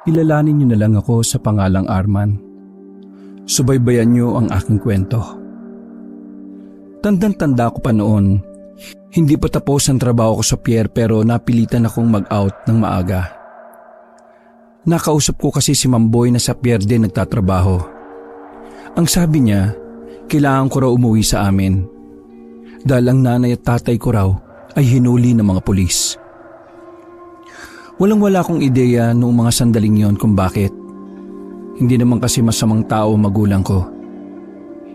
Kilalanin niyo na lang ako sa pangalang Arman. Subaybayan niyo ang aking kwento. Tandang-tanda ko pa noon, hindi pa tapos ang trabaho ko sa pier pero napilitan akong mag-out ng maaga. Nakausap ko kasi si Mamboy na sa pier din nagtatrabaho. Ang sabi niya, kailangan ko raw umuwi sa amin. Dahil ang nanay at tatay ko raw ay hinuli ng mga pulis. Walang-wala akong ideya noong mga sandaling yon kung bakit. Hindi naman kasi masamang tao magulang ko.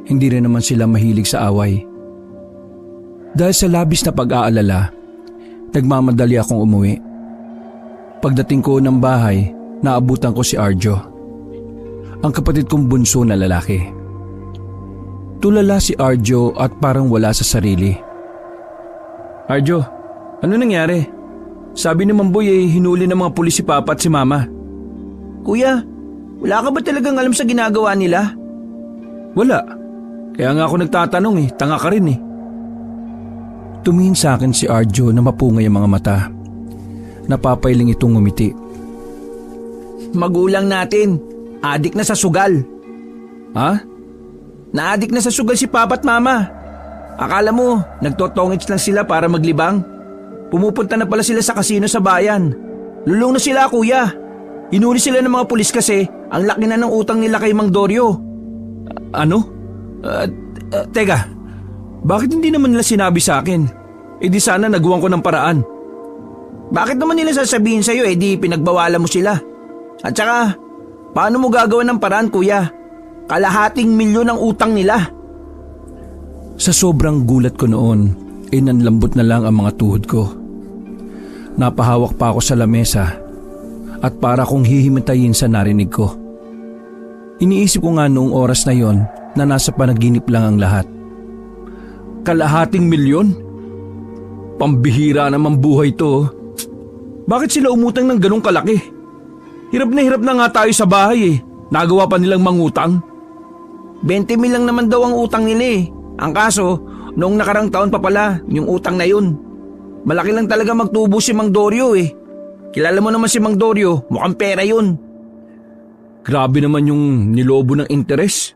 Hindi rin naman sila mahilig sa away. Dahil sa labis na pag-aalala, nagmamadali akong umuwi. Pagdating ko ng bahay, naabutan ko si Arjo, ang kapatid kong bunso na lalaki. Tulala si Arjo at parang wala sa sarili. Arjo, ano nangyari? Sabi ni Mamboy hinuli ng mga pulis si Papa at si Mama. Kuya, wala ka ba talagang alam sa ginagawa nila? Wala. Kaya nga ako nagtatanong tanga ka rin Tumingin sa akin si Arjo na mapungay ang mga mata. Napapailing itong ngumiti. Magulang natin, adik na sa sugal. Ha? Naadik na sa sugal si Papa at Mama. Akala mo, nagtotongits lang sila para maglibang? Pumupunta na pala sila sa kasino sa bayan. Lulong na sila, kuya. Hinuli sila ng mga pulis kasi ang laki na ng utang nila kay Mang Dorio. Ano? Teka, bakit hindi naman nila sinabi sa akin? Di sana nagawan ko ng paraan. Bakit naman nila sasabihin sa'yo di pinagbawalan mo sila? At saka, paano mo gagawa ng paraan, kuya? Kalahating milyon ang utang nila. Sa sobrang gulat ko noon, nanlambot na lang ang mga tuhod ko. Napahawak pa ako sa lamesa at para kong hihimatayin sa narinig ko. Iniisip ko nga noong oras na yon na nasa panaginip lang ang lahat. Kalahating milyon? Pambihira naman buhay to. Bakit sila umutang ng ganong kalaki? Hirap na nga tayo sa bahay Nagawa pa nilang mangutang. 20 mil lang naman daw ang utang nila Ang kaso, noong nakarang taon pa pala yung utang na yun. Malaki lang talaga magtubo si Mang Dorio Kilala mo naman si Mang Dorio, mukhang pera yun. Grabe naman yung nilobo ng interes.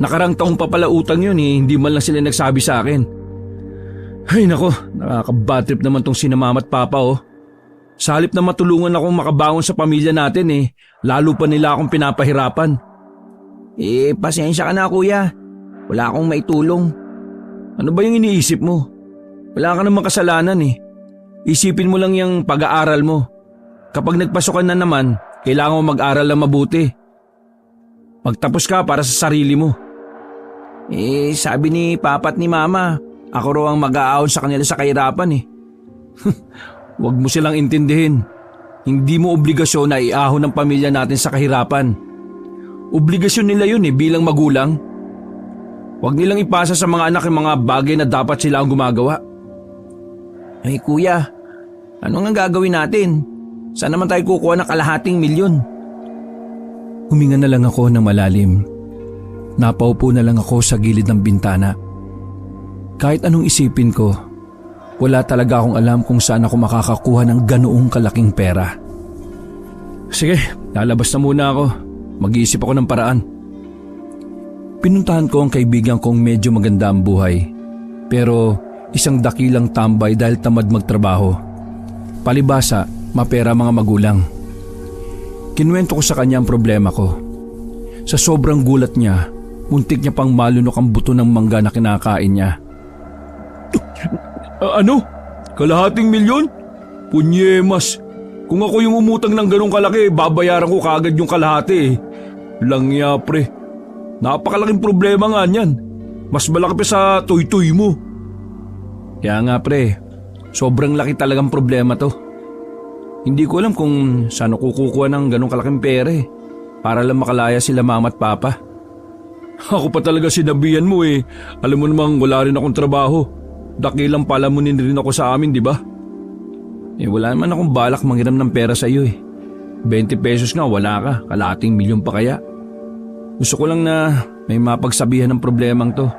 Nakarang taong pa pala utang yun hindi man lang sila nagsabi sa akin. Ay nako, nakaka-bad trip naman tong sina Mama at Papa Sa halip na matulungan akong makabangon sa pamilya natin lalo pa nila akong pinapahirapan. Pasensya ka na kuya. Wala akong maitulong. Ano ba yung iniisip mo? Wala ka namang kasalanan Isipin mo lang yung pag-aaral mo. Kapag nagpasukan na naman, kailangan mo mag-aral lang mabuti. Magtapos ka para sa sarili mo. Sabi ni Papa at ni Mama, ako raw ang mag-aahon sa kanila sa kahirapan Huwag mo silang intindihin. Hindi mo obligasyon na iahon ng pamilya natin sa kahirapan. Obligasyon nila yun bilang magulang. Huwag nilang ipasa sa mga anak yung mga bagay na dapat sila ang gumagawa. Kuya, ano nga gagawin natin? Saan naman tayo kukuha ng kalahating milyon? Huminga na lang ako ng malalim. Napaupo na lang ako sa gilid ng bintana. Kahit anong isipin ko, wala talaga akong alam kung saan ako makakakuha ng ganoong kalaking pera. Sige, lalabas na muna ako. Mag-iisip ako ng paraan. Pinuntahan ko ang kaibigan kong medyo maganda ang buhay. Pero isang dakilang tambay dahil tamad magtrabaho. Palibasa, mapera mga magulang. Kinuwento ko sa kanya ang problema ko. Sa sobrang gulat niya, muntik niya pang malunok ang buto ng mangga na kinakain niya. Ano? Kalahating milyon? Punyemas! Kung ako yung umutang ng ganong kalaki, babayaran ko kaagad yung kalahati Langya pre. Napakalaking problema nga niyan. Mas malaki pa sa toy-toy mo. Kaya nga pre, sobrang laki talagang problema to. Hindi ko alam kung saan ako kukuha ng ganong kalaking pera para lang makalaya sila Mama at Papa. Ako pa talaga sinabihan mo Alam mo namang wala rin akong trabaho. Dakilang palamunin rin ako sa amin, di ba? Wala naman akong balak manghiram ng pera sa iyo 20 pesos nga wala ka, kalahating milyon pa kaya. Gusto ko lang na may mapagsabihan ng problemang to.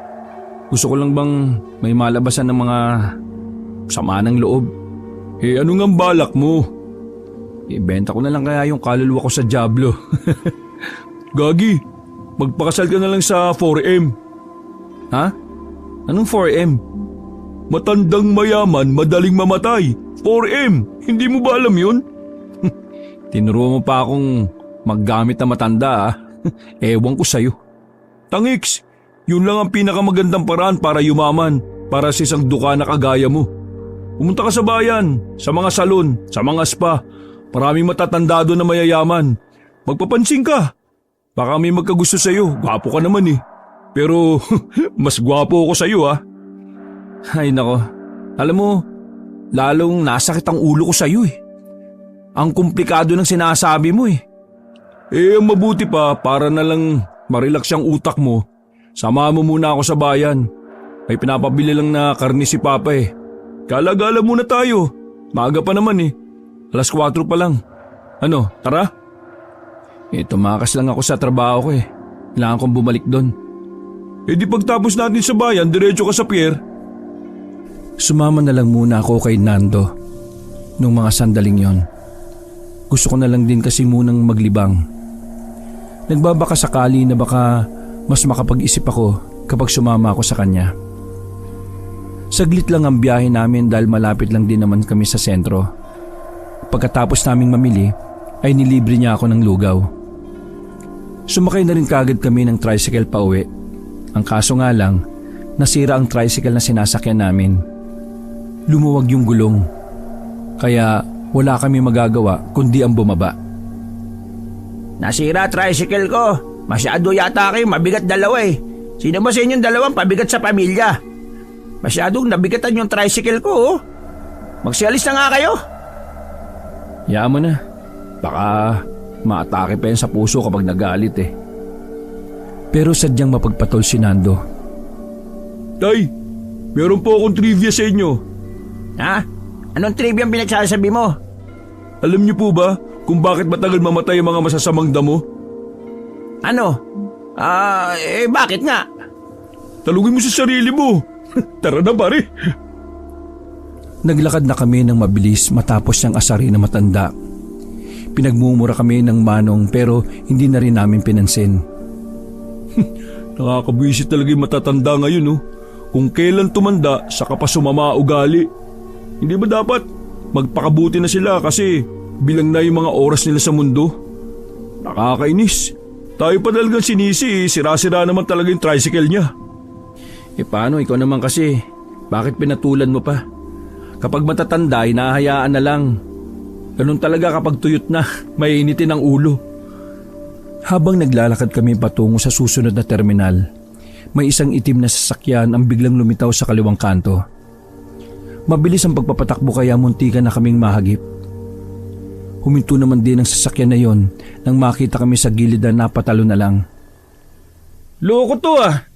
Gusto ko lang bang may malabasan ng mga sama ng loob. Ano nga balak mo? Ibenta ko na lang kaya yung kaluluwa ko sa Diablo. Gagi, magpakasal ka na lang sa 4M. Ha? Anong 4M? Matandang mayaman, madaling mamatay. 4M, hindi mo ba alam yun? Tinuro mo pa akong maggamit na matanda ah. Ewan ko sa'yo. Tangix, yun lang ang pinakamagandang paraan para yumaman, para sa isang duka na kagaya mo. Pumunta ka sa bayan, sa mga salon, sa mga spa. Maraming matatanda doon na mayayaman. Magpapansin ka. Baka may magkagusto sa'yo, gwapo ka naman eh. Pero mas gwapo ako sa'yo ah. Ay nako, alam mo, lalong nasakit ang ulo ko sa'yo eh. Ang komplikado ng sinasabi mo eh. Ang mabuti pa para na lang marilax ang utak mo. Sama mo muna ako sa bayan. May pinapabili lang na karne si Papa eh. Gala-gala muna tayo. Maaga pa naman eh. 4:00 pa lang. Ano, tara? Tumakas lang ako sa trabaho ko eh. Kailangan kong bumalik doon. Di pagtapos natin sa bayan, diretso ka sa pier. Sumama na lang muna ako kay Nando nung mga sandaling yon. Gusto ko na lang din kasi munang maglibang. Nagbabaka sakali na baka mas makapag-isip ako kapag sumama ako sa kanya. Saglit lang ang biyahe namin dahil malapit lang din naman kami sa sentro. Pagkatapos naming mamili ay nilibre niya ako ng lugaw. Sumakay na rin kagad kami ng tricycle pa uwi. Ang kaso nga lang, nasira ang tricycle na sinasakyan namin. Lumuwag yung gulong. Kaya wala kami magagawa kundi ang bumaba. Nasira tricycle ko. Masyado yata kayo, mabigat dalawa eh. Sino ba sa inyong dalawang pabigat sa pamilya? Masyadong nabigatan yung tricycle ko oh. Magsialis na nga kayo. Hayaan mo na. Baka maatake pa yan sa puso kapag nagalit eh. Pero sadyang mapagpatol si Nando. Tay, meron po akong trivia sa inyo. Ha? Anong trivia ang pinagsasabi mo? Alam niyo po ba kung bakit matagal mamatay ang mga masasamang damo? Ano? Bakit nga? Talugin mo sa sarili mo. Tara na pare. Naglakad na kami ng mabilis matapos niyang asarin na matanda. Pinagmumura kami ng manong pero hindi na rin namin pinansin. Nakakabwisit talaga yung matatanda ngayon oh. Kung kailan tumanda, saka pa sumama ugali. Hindi ba dapat magpakabuti na sila kasi bilang na yung mga oras nila sa mundo? Nakakainis. Tayo pa talagang sinisi sira-sira naman talaga yung tricycle niya. Paano ikaw naman kasi? Bakit pinatulan mo pa? Kapag matatanda, hinahayaan na lang. Ganun talaga kapag tuyot na, mainitin ang ulo. Habang naglalakad kami patungo sa susunod na terminal, may isang itim na sasakyan ang biglang lumitaw sa kaliwang kanto. Mabilis ang pagpapatakbo kaya muntikan na kaming mahagip. Huminto naman din ang sasakyan na yon nang makita kami sa gilid na napatalo na lang. Loko to ah.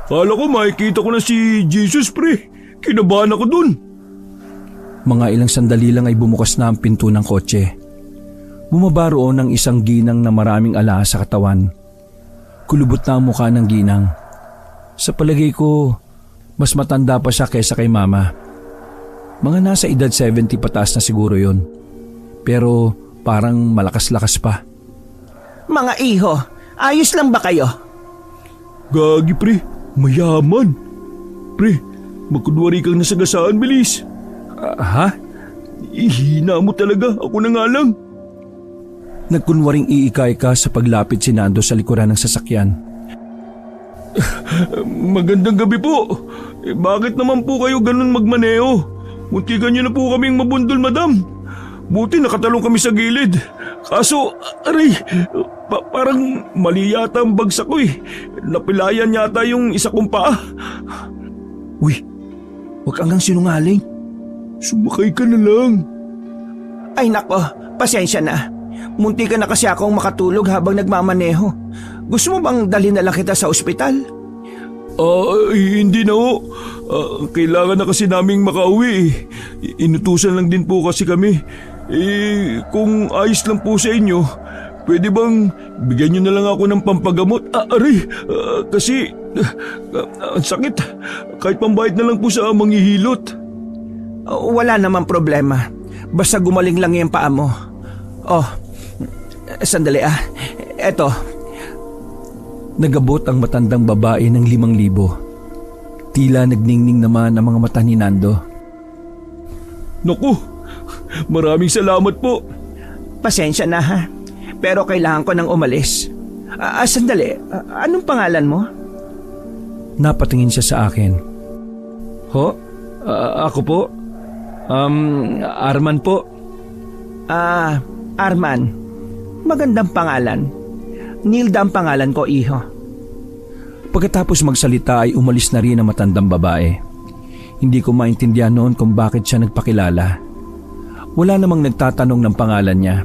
Kala ko makikita ko na si Jesus pre. Kinabahan ako dun. Mga ilang sandali lang ay bumukas na ang pinto ng kotse. Bumaba roon ng isang ginang na maraming alahas sa katawan. Kulubot na ang mukha ng ginang. Sa palagay ko, mas matanda pa siya kaysa kay mama. Mga nasa edad 70 pataas na siguro yon. Pero parang malakas-lakas pa. Mga iho, ayos lang ba kayo? Gagi pre, mayaman. Pre, magkunwari kang nasagasaan bilis. Ha? Ihina mo talaga, ako na nga lang. Nagkunwaring iikay ka sa paglapit si Nando sa likuran ng sasakyan. Magandang gabi po. Bakit naman po kayo ganun magmaneho? Muntikan niyo na po kaming mabundol, madam. Buti nakatalong kami sa gilid. Kaso, aray, parang mali yata ang bagsak ko eh. Napilayan yata yung isa kong paa. Uy, huwag kang sinungaling. Sumakay ka na lang. Ay nako, pasensya na. Munti ka na kasi akong makatulog habang nagmamaneho. Gusto mo bang dalhin na lang kita sa ospital? Hindi na ho. Kailangan na kasi naming makauwi. Inutusan lang din po kasi kami. Kung ayos lang po sa inyo, pwede bang bigyan nyo na lang ako ng pampagamot? Aray, kasi ang sakit. Kahit pambayad na lang po sa manghihilot. Wala namang problema. Basta gumaling lang yung paa mo. Oh, sandali Eto. Nagabot ang matandang babae ng 5,000. Tila nagningning naman ang mga mata ni Nando. Naku, maraming salamat po. Pasensya na ha, pero kailangan ko nang umalis. Sandali, anong pangalan mo? Napatingin siya sa akin. Ho? Ako po? Arman po. Arman. Magandang pangalan. Nilda ang pangalan ko, iho. Pagkatapos magsalita ay umalis na rin ang matandang babae. Hindi ko maintindihan noon kung bakit siya nagpakilala. Wala namang nagtatanong ng pangalan niya.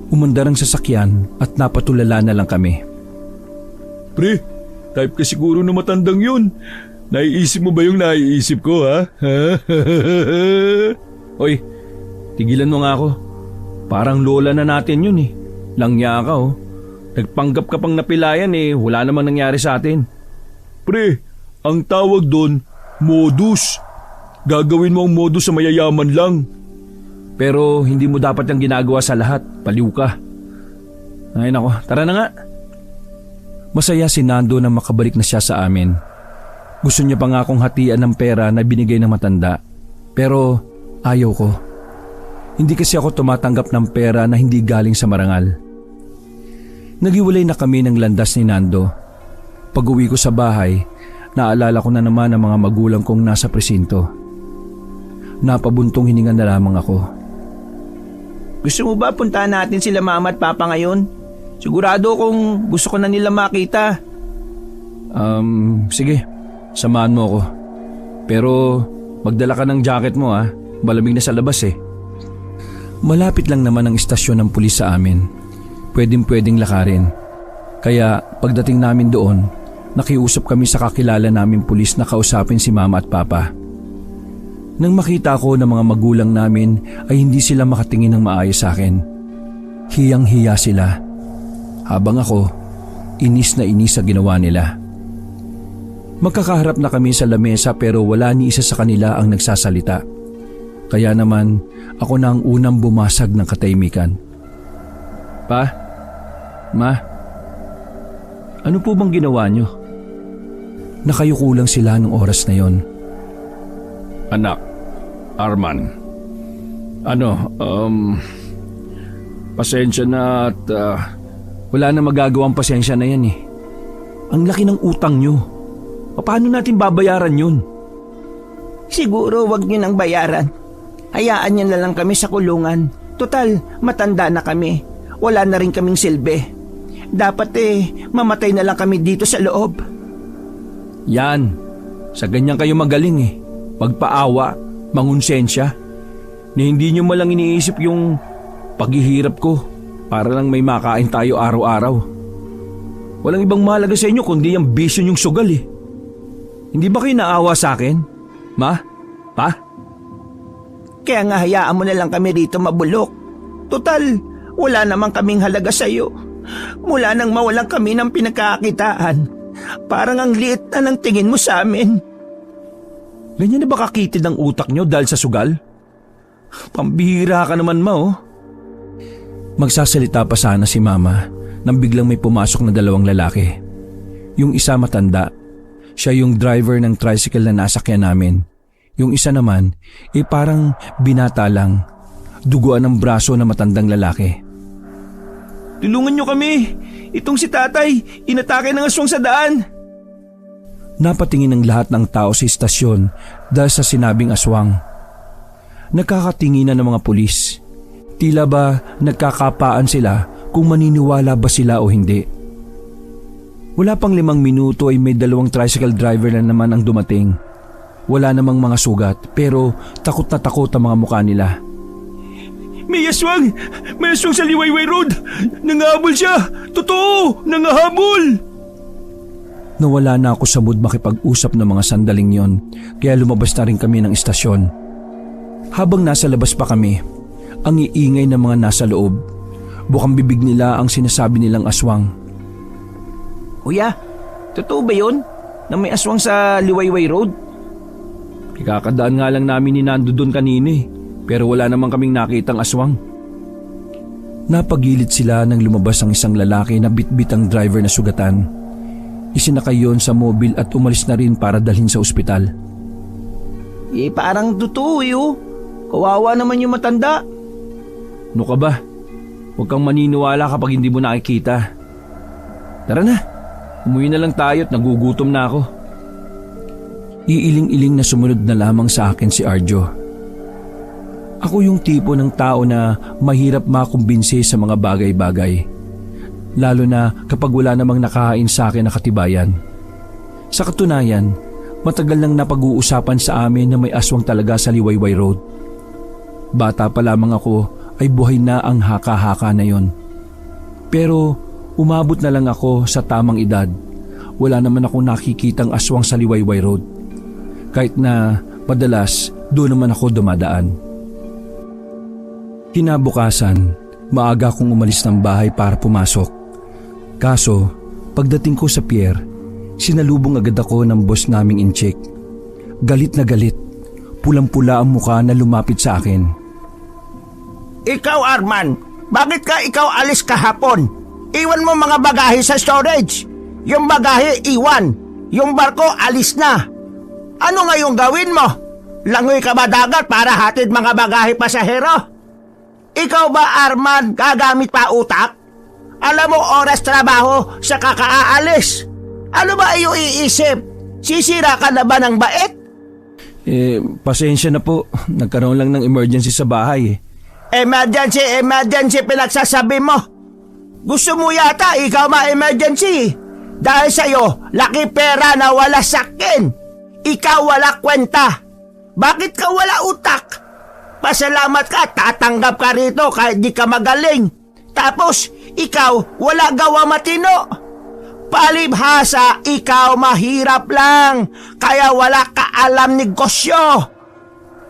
Umandar ang sasakyan at napatulala na lang kami. Pre, type ka siguro na matandang yun. Naiisip mo ba yung naiisip ko, ha? Oy, tigilan mo nga ako. Parang lola na natin yun eh. Langya ka oh. Nagpanggap ka pang napilayan eh, wala namang nangyari sa atin. Pre, ang tawag doon, modus. Gagawin mo ang modus sa mayayaman lang. Pero hindi mo dapat yung ginagawa sa lahat, paliw ka. Ay nako, tara na nga. Masaya si Nando na makabalik na siya sa amin. Gusto niya pa nga akong hatian ng pera na binigay ng matanda. Pero ayaw ko. Hindi kasi ako tumatanggap ng pera na hindi galing sa marangal. Nagiwalay na kami ng landas ni Nando. Pag-uwi ko sa bahay, naalala ko na naman ang mga magulang kong nasa presinto. Napabuntong hininga na lamang ako. Gusto mo ba puntahan natin sila mama at papa ngayon? Sigurado kung gusto ko na nila makita. Sige. Samahan mo ako. Pero magdala ka ng jacket mo ha. Malamig na sa labas eh. Malapit lang naman ang istasyon ng pulis sa amin. Pwedeng lakarin. Kaya pagdating namin doon, nakiusap kami sa kakilala naming pulis na kausapin si mama at papa. Nang makita ko na mga magulang namin ay hindi sila makatingin ng maayos sa akin. Hiyang-hiya sila. Habang ako, inis na inis sa ginawa nila. Magkakaharap na kami sa lamesa pero wala ni isa sa kanila ang nagsasalita. Kaya naman, ako na ang unang bumasag ng katahimikan. Pa? Ma? Ano po bang ginawa niyo? Nakayuko lang sila nung oras na yon. Anak, Arman. Pasensya na at wala na magagawang pasensya na yan eh. Ang laki ng utang niyo. Paano natin babayaran yun? Siguro wag niyo nang bayaran. Hayaan niyo na lang kami sa kulungan. Total, matanda na kami. Wala na rin kaming silbi. Dapat mamatay na lang kami dito sa loob. Yan. Sa ganyan kayo magaling eh. Magpaawa, mangonsensya. Na hindi nyo malang iniisip yung paghihirap ko para lang may makain tayo araw-araw. Walang ibang mahalaga sa inyo kundi yung bisyo nyong sugal eh. Hindi ba kayo naawa sa akin? Ma? Pa? Kaya nga hayaan mo na lang kami rito mabulok. Total, wala namang kaming halaga sa iyo. Mula nang mawalan kami ng pinagkakakitaan, parang ang liit na ng tingin mo sa amin. Ganyan na ba kakitid ang utak nyo dahil sa sugal? Pambihira ka naman ma oh. Magsasalita pa sana si mama nang biglang may pumasok na 2 lalaki. Yung isa matanda, siya yung driver ng tricycle na nasakyan namin. Yung isa naman, parang binata lang, duguan ng braso na matandang lalaki. Tulungan niyo kami! Itong si tatay, inatake ng aswang sa daan! Napatingin ang lahat ng tao sa istasyon dahil sa sinabing aswang. Nagkakatinginan ng mga pulis. Tila ba nagkakapaan sila kung maniniwala ba sila o hindi. Wala pang 5 minuto ay may 2 tricycle driver na naman ang dumating. Wala namang mga sugat pero takot na takot ang mga mukha nila. May aswang! May aswang sa Liwayway Road! Nangahabol siya! Totoo! Nangahabol! Nawala na ako sa mood makipag-usap ng mga sandaling yon, kaya lumabas na rin kami ng istasyon. Habang nasa labas pa kami, ang iingay ng mga nasa loob. Bukang bibig nila ang sinasabi nilang aswang. Kuya, totoo ba yun? Na may aswang sa Liwayway Road? Kakadaan nga lang namin ni Nando doon kanina pero wala namang kaming nakitang aswang. Napagilid sila nang lumabas ang isang lalaki na bitbit ang driver na sugatan. Isinakay yon sa mobil at umalis na rin para dalhin sa ospital. Parang totoo Kawawa naman yung matanda. Ano ka ba? Huwag kang maniniwala kapag hindi mo nakikita. Tara na, umuwi na lang tayo at nagugutom na ako. Iiling-iling na sumunod na lamang sa akin si Arjo. Ako yung tipo ng tao na mahirap makumbinsi sa mga bagay-bagay. Lalo na kapag wala namang nakahain sa akin na katibayan. Sa katunayan, matagal nang napag-uusapan sa amin na may aswang talaga sa Liwayway Road. Bata pa lamang ako ay buhay na ang haka-haka na yon. Pero umabot na lang ako sa tamang edad. Wala naman akong nakikitang aswang sa Liwayway Road. Kahit na madalas doon naman ako dumadaan. Kinabukasan, maaga akong umalis ng bahay para pumasok. Kaso, pagdating ko sa pier, sinalubong agad ako ng boss naming incheck. Galit na galit, pulang-pula ang mukha na lumapit sa akin. Ikaw, Arman, bakit ka ikaw alis kahapon? Iwan mo mga bagahe sa storage. Yung bagahe iwan, yung barko alis na. Ano ngayong gawin mo? Langoy ka ba dagat para hatid mga bagahe pasahero? Ikaw ba, Arman, gagamit pa utak? Alam mo oras trabaho sa kakaalis. Ano ba iyong iisip? Sisira ka na ba ng bait? Pasensya na po. Nagkaroon lang ng emergency sa bahay. Emergency pinagsasabi mo. Gusto mo yata ikaw ma-emergency. Dahil sa'yo, laki pera na wala sakin. Ikaw wala kwenta. Bakit ka wala utak? Pasalamat ka, tatanggap ka rito kahit di ka magaling. Tapos, ikaw wala gawa matino. Palibhasa, ikaw mahirap lang. Kaya wala ka alam negosyo.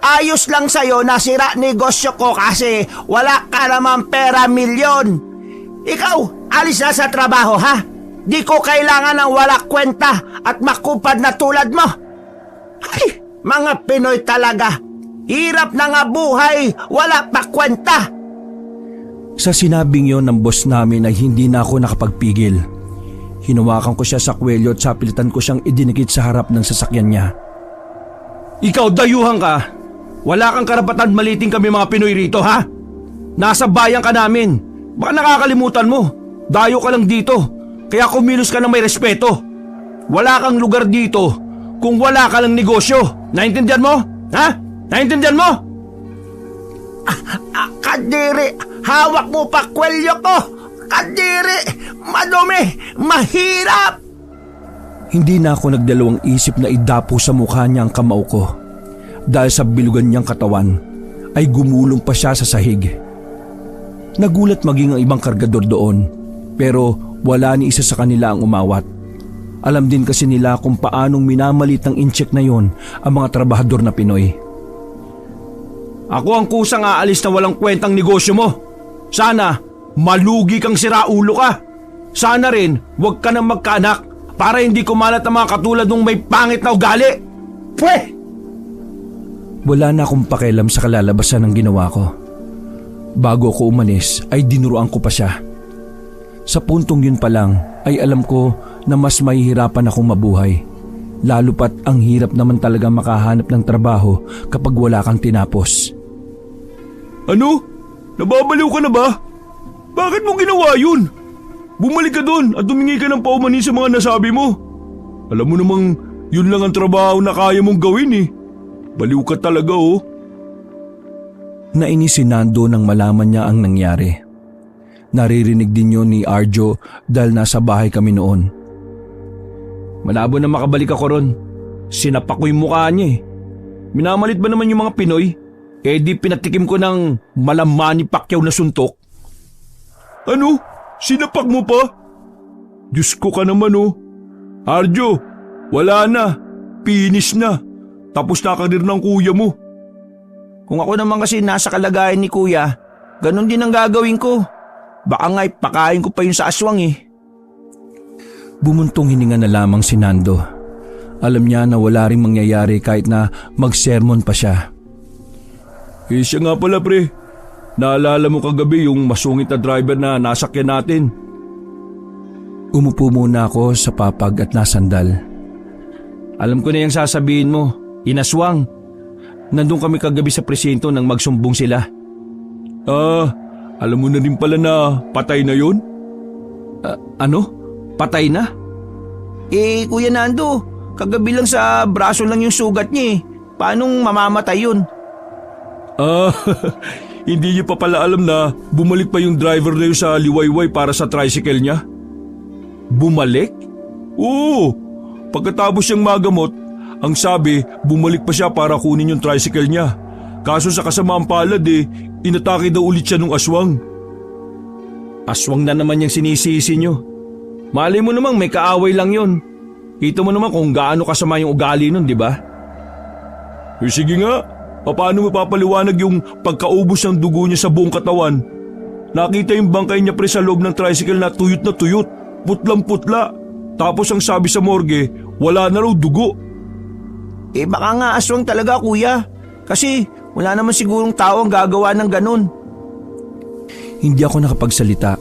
Ayos lang sa'yo na sira negosyo ko kasi wala ka naman pera milyon. Ikaw, alis na sa trabaho ha? Di ko kailangan ng wala kwenta at makupad na tulad mo. Ay, mga Pinoy talaga. Hirap na nga buhay, wala pa kwenta. Sa sinabing yon ng boss namin ay hindi na ako nakapagpigil. Hinawakan ko siya sa kwelyo at sapilitan ko siyang idinikit sa harap ng sasakyan niya. Ikaw, dayuhan ka. Wala kang karapatan maliting kami mga Pinoy rito, ha? Nasa bayan ka namin. Baka nakakalimutan mo. Dayo ka lang dito. Kaya kumilos ka ng may respeto. Wala kang lugar dito kung wala ka lang negosyo. Naintindihan mo? Ha? Naintindihan mo? Kadiri, hawak mo pa kwelyo ko. Kadiri, madumi, mahirap. Hindi na ako nagdalawang isip na idapo sa mukha niya ang kamao ko. Dahil sa bilugan niyang katawan, ay gumulong pa siya sa sahig. Nagulat maging ang ibang kargador doon, pero wala ni isa sa kanila ang umawat. Alam din kasi nila kung paanong minamalit ng incheck na yon ang mga trabahador na Pinoy. Ako ang kusang aalis na walang kwentang negosyo mo. Sana malugi kang siraulo ka. Sana rin huwag ka nang magkaanak para hindi kumalat ang mga katulad ng may pangit na ugali. Pweh! Wala na akong pakialam sa kalalabasan ng ginawa ko. Bago ako umalis ay dinuruan ko pa siya. Sa puntong yun pa lang ay alam ko na mas mahihirapan akong mabuhay. Lalo pat ang hirap naman talaga makahanap ng trabaho kapag wala kang tinapos. Ano? Nababaliw ka na ba? Bakit mo ginawa yun? Bumalik ka doon at humingi ka ng paumanhin sa mga nasabi mo. Alam mo namang yun lang ang trabaho na kaya mong gawin eh. Baliw ka talaga oh. Nainis si Nando nang malaman niya ang nangyari. Naririnig din yun ni Arjo dahil nasa bahay kami noon. Malabo na makabalik ako ron. Sinapak ko yung mukha niya eh. Minamalit ba naman yung mga Pinoy? Eh di pinatikim ko ng Manny Pacquiao na suntok. Ano? Sinapak mo pa? Diyos ko ka naman oh. Arjo, wala na. Finish na. Tapos na karir ng kuya mo. Kung ako naman kasi nasa kalagayan ni kuya, ganun din ang gagawin ko. Baka nga ipakain ko pa yun sa aswang eh. Bumuntong hininga na lamang si Nando. Alam niya na wala ring mangyayari kahit na mag-sermon pa siya. Siya nga pala pre. naalala mo kagabi yung masungit na driver na nasakyan natin. Umupo muna ako sa papag at nasandal. Alam ko na yung sasabihin mo, inaswang. Nandun kami kagabi sa presinto nang magsumbong sila. Alam mo na rin pala na patay na yun? Ano? Patay na? Kuya Nando, kagabi lang sa braso lang yung sugat niya eh. Paanong mamamatay yun? Hindi niyo pa pala alam na bumalik pa yung driver na yun sa liwayway para sa tricycle niya? Bumalik? Oo, pagkatapos siyang magamot, ang sabi bumalik pa siya para kunin yung tricycle niya. Kaso sa kasamaang palad inatake daw ulit siya ng aswang. Aswang na naman yung sinisisi nyo. Malay mo namang may kaaway lang yun. Kita mo naman kung gaano kasama yung ugali nun, di ba? Sige nga, paano mo papaliwanag yung pagkaubos ng dugo niya sa buong katawan? Nakita yung bangkay niya pre sa loob ng tricycle na tuyot, putlang-putla. Tapos ang sabi sa morgue, wala na raw dugo. Baka nga aswang talaga kuya. Kasi wala naman sigurong tao ang gagawa ng ganun. Hindi ako nakapagsalita.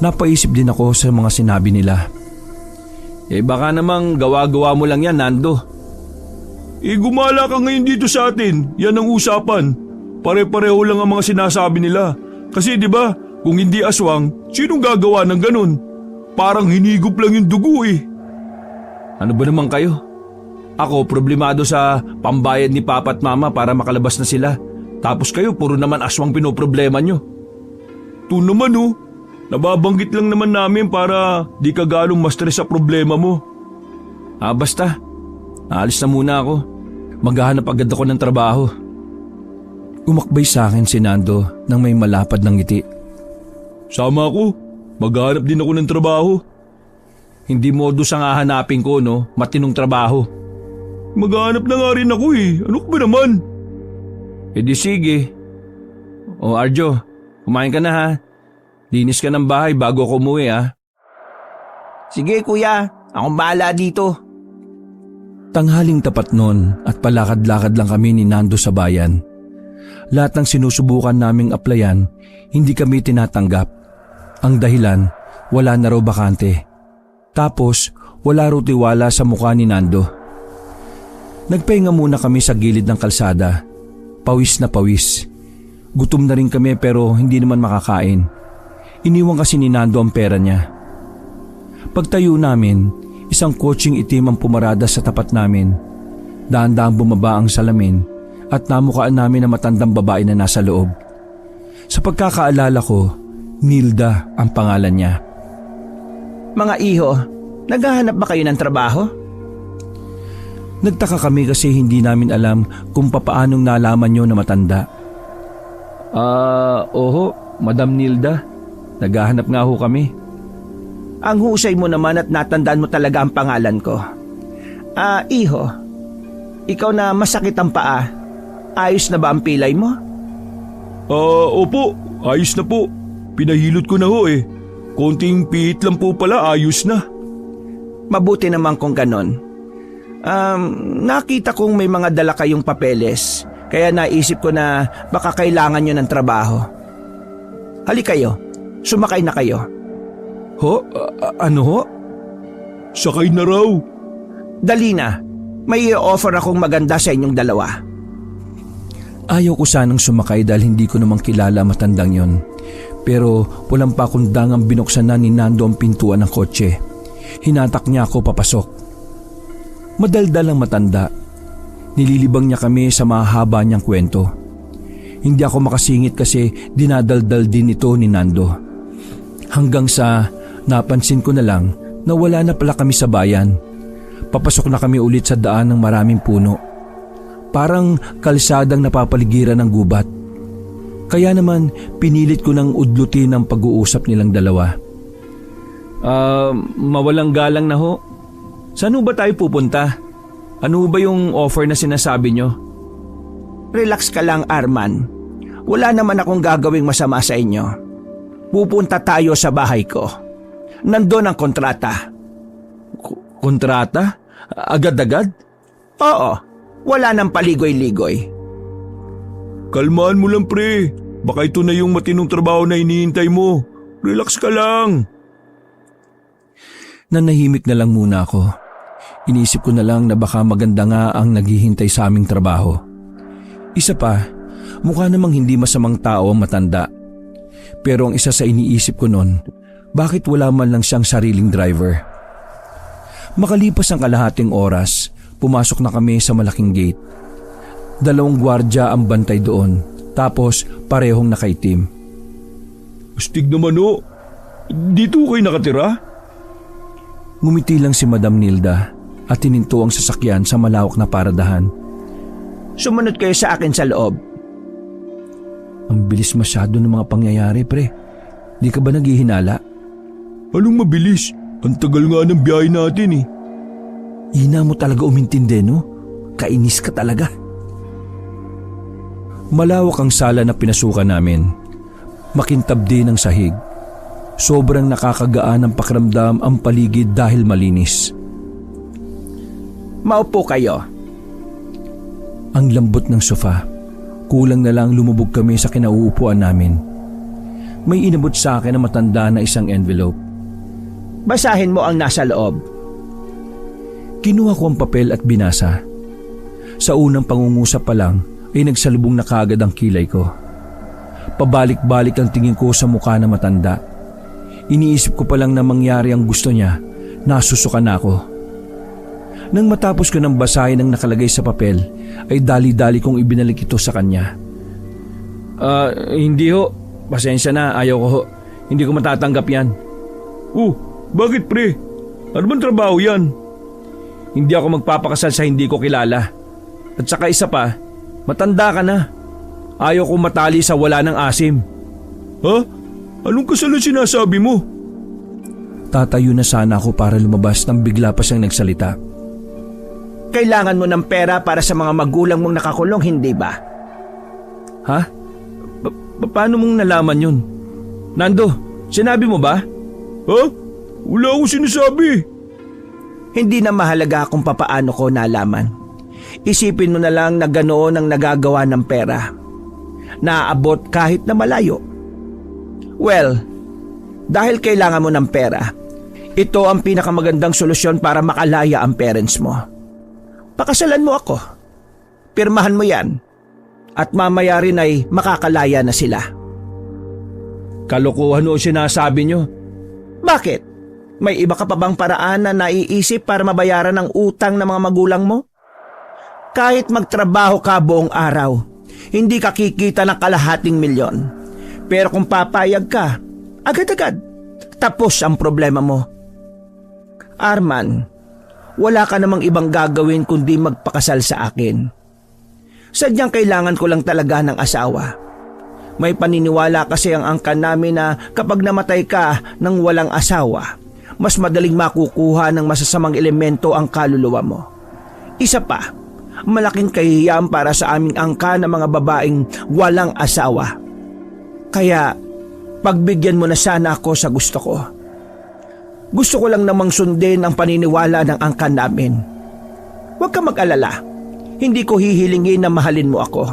Napaisip din ako sa mga sinabi nila. Baka namang gawa-gawa mo lang yan, Nando. Gumala ka ngayon dito sa atin. Yan ang usapan. Pare-pareho lang ang mga sinasabi nila. Kasi di ba, kung hindi aswang, sinong gagawa ng ganun? Parang hinigop lang yung dugo Ano ba naman kayo? Ako problemado sa pambayad ni Papa at Mama para makalabas na sila. Tapos kayo puro naman aswang pinoproblema nyo. Ito naman nababanggit lang naman namin para di ka galong ma-stress sa problema mo. Basta, aalis na muna ako. Maghahanap agad ako ng trabaho. Umakbay sa akin si Nando nang may malapad ng ngiti. Sama ako, maghahanap din ako ng trabaho. Hindi modus ang hahanapin ko, no? Matinong trabaho. Maghahanap na nga rin ako Ano ka ba naman? Di sige. Arjo, kumain ka na ha. Linis ka ng bahay bago ako umuwi ha. Sige kuya, akong bahala dito. Tanghaling tapat nun at palakad-lakad lang kami ni Nando sa bayan. Lahat ng sinusubukan naming applyan, hindi kami tinatanggap. Ang dahilan, wala na raw bakante. Tapos, wala raw tiwala sa mukha ni Nando. Nagpahinga muna kami sa gilid ng kalsada. Pawis na pawis. Gutom na rin kami pero hindi naman makakain. Iniwan kasi ni Nando ang pera niya. Pagtayo namin, isang kotseng itim ang pumarada sa tapat namin. Daan-daang bumaba ang salamin at namukaan namin ang matandang babae na nasa loob. Sa pagkakaalala ko, Nilda ang pangalan niya. Mga iho, naghahanap ba kayo ng trabaho? Nagtaka kami kasi hindi namin alam kung papaanong nalaman nyo na matanda. Oho, Madam Nilda. Naghahanap nga ho kami. Ang husay mo naman at natandaan mo talaga ang pangalan ko. Iho, ikaw na masakit ang paa, ayos na ba ang pilay mo? Opo, ayos na po. Pinahilot ko na ho Konting pihit lang po pala, ayos na. Mabuti naman kung ganon. Nakita kong may mga dala kayong papeles, kaya naisip ko na baka kailangan nyo ng trabaho. Halika kayo, sumakay na kayo. Ano ho? Sakay na raw. Dali na, may i-offer akong maganda sa inyong dalawa. Ayaw ko sanang sumakay dahil hindi ko namang kilala matandang yon. Pero walang pa akong dangang binuksan na ni Nando ang pintuan ng kotse. Hinatak niya ako papasok. Madaldal ang matanda. Nililibang niya kami sa mahaba niyang kwento. Hindi ako makasingit kasi dinadaldal din ito ni Nando. Hanggang sa napansin ko na lang na wala na pala kami sa bayan. Papasok na kami ulit sa daan ng maraming puno. Parang kalsadang napapaligiran ng gubat. Kaya naman pinilit ko nang udlutin ang pag-uusap nilang dalawa. Mawalang galang na ho. Saan ho ba tayo pupunta? Ano ba yung offer na sinasabi nyo? Relax ka lang, Arman. Wala naman akong gagawing masama sa inyo. Pupunta tayo sa bahay ko. Nandun ang kontrata. Kontrata? Agad-agad? Oo, wala nang paligoy-ligoy. Kalmaan mo lang pre. Baka ito na yung matinong trabaho na hinihintay mo. Relax ka lang. Nanahimik na lang muna ako. Iniisip ko na lang na baka maganda nga ang naghihintay sa aming trabaho. Isa pa, mukha namang hindi masamang tao ang matanda. Pero ang isa sa iniisip ko noon, bakit wala man lang siyang sariling driver? Makalipas ang kalahating oras, pumasok na kami sa malaking gate. 2 gwardya ang bantay doon, tapos parehong nakaitim. Astig naman o. Dito kayo nakatira? Ngumiti lang si Madam Nilda at tininto ang sasakyan sa malawak na paradahan. Sumunod kayo sa akin sa loob. Ang bilis masyado ng mga pangyayari, pre. Di ka ba naghihinala? Anong mabilis? Ang tagal nga ng biyahe natin eh. Ina mo talaga umintindi, no? Kainis ka talaga. Malawak ang sala na pinasukan namin. Makintab din ang sahig. Sobrang nakakagaan ang pakiramdam ang paligid dahil malinis. Maupo kayo. Ang lambot ng sofa. Kulang na lang lumubog kami sa kinauupuan namin. May inabot sa akin na matanda na isang envelope. Basahin mo ang nasa loob. Kinuha ko ang papel at binasa. Sa unang pangungusap pa lang ay nagsalubong na kaagad ang kilay ko. Pabalik-balik ang tingin ko sa mukha na matanda. Iniisip ko pa lang na mangyari ang gusto niya, nasusukan ako. Nang matapos ko ng basahin ang nakalagay sa papel, ay dali-dali kong ibinalik ito sa kanya. Hindi ho. Pasensya na, ayaw ko ho. Hindi ko matatanggap yan. Bakit pre? Ano bang trabaho yan? Hindi ako magpapakasal sa hindi ko kilala. At saka isa pa, matanda ka na. Ayaw kong matali sa wala ng asim. Ha? Anong kasal ang sinasabi mo? Tatayo na sana ako para lumabas nang bigla pa siyang nagsalita. Kailangan mo ng pera para sa mga magulang mong nakakulong, hindi ba? Ha? Paano mong nalaman yun? Nando, sinabi mo ba? Ha? Wala akong sinasabi. Hindi na mahalaga kung papaano ko nalaman. Isipin mo na lang na ganoon ang nagagawa ng pera. Naaabot kahit na malayo. Well, dahil kailangan mo ng pera, ito ang pinakamagandang solusyon para makalaya ang parents mo. Pakasalan mo ako. Pirmahan mo yan. At mamaya rin ay makakalaya na sila. Kalokohan o sinasabi nyo? Bakit? May iba ka pa bang paraan na naiisip para mabayaran ang utang ng mga magulang mo? Kahit magtrabaho ka buong araw, hindi ka kikita ng 250,000. Pero kung papayag ka, agad-agad, tapos ang problema mo. Arman, wala ka namang ibang gagawin kundi magpakasal sa akin. Sadyang kailangan ko lang talaga ng asawa. May paniniwala kasi ang angkan namin na kapag namatay ka ng walang asawa, mas madaling makukuha ng masasamang elemento ang kaluluwa mo. Isa pa, malaking kahihiyan para sa aming angka ng mga babaeng walang asawa. Kaya, pagbigyan mo na sana ako sa gusto ko. Gusto ko lang namang sundin ang paniniwala ng angkan namin. Huwag ka mag-alala. Hindi ko hihilingin na mahalin mo ako.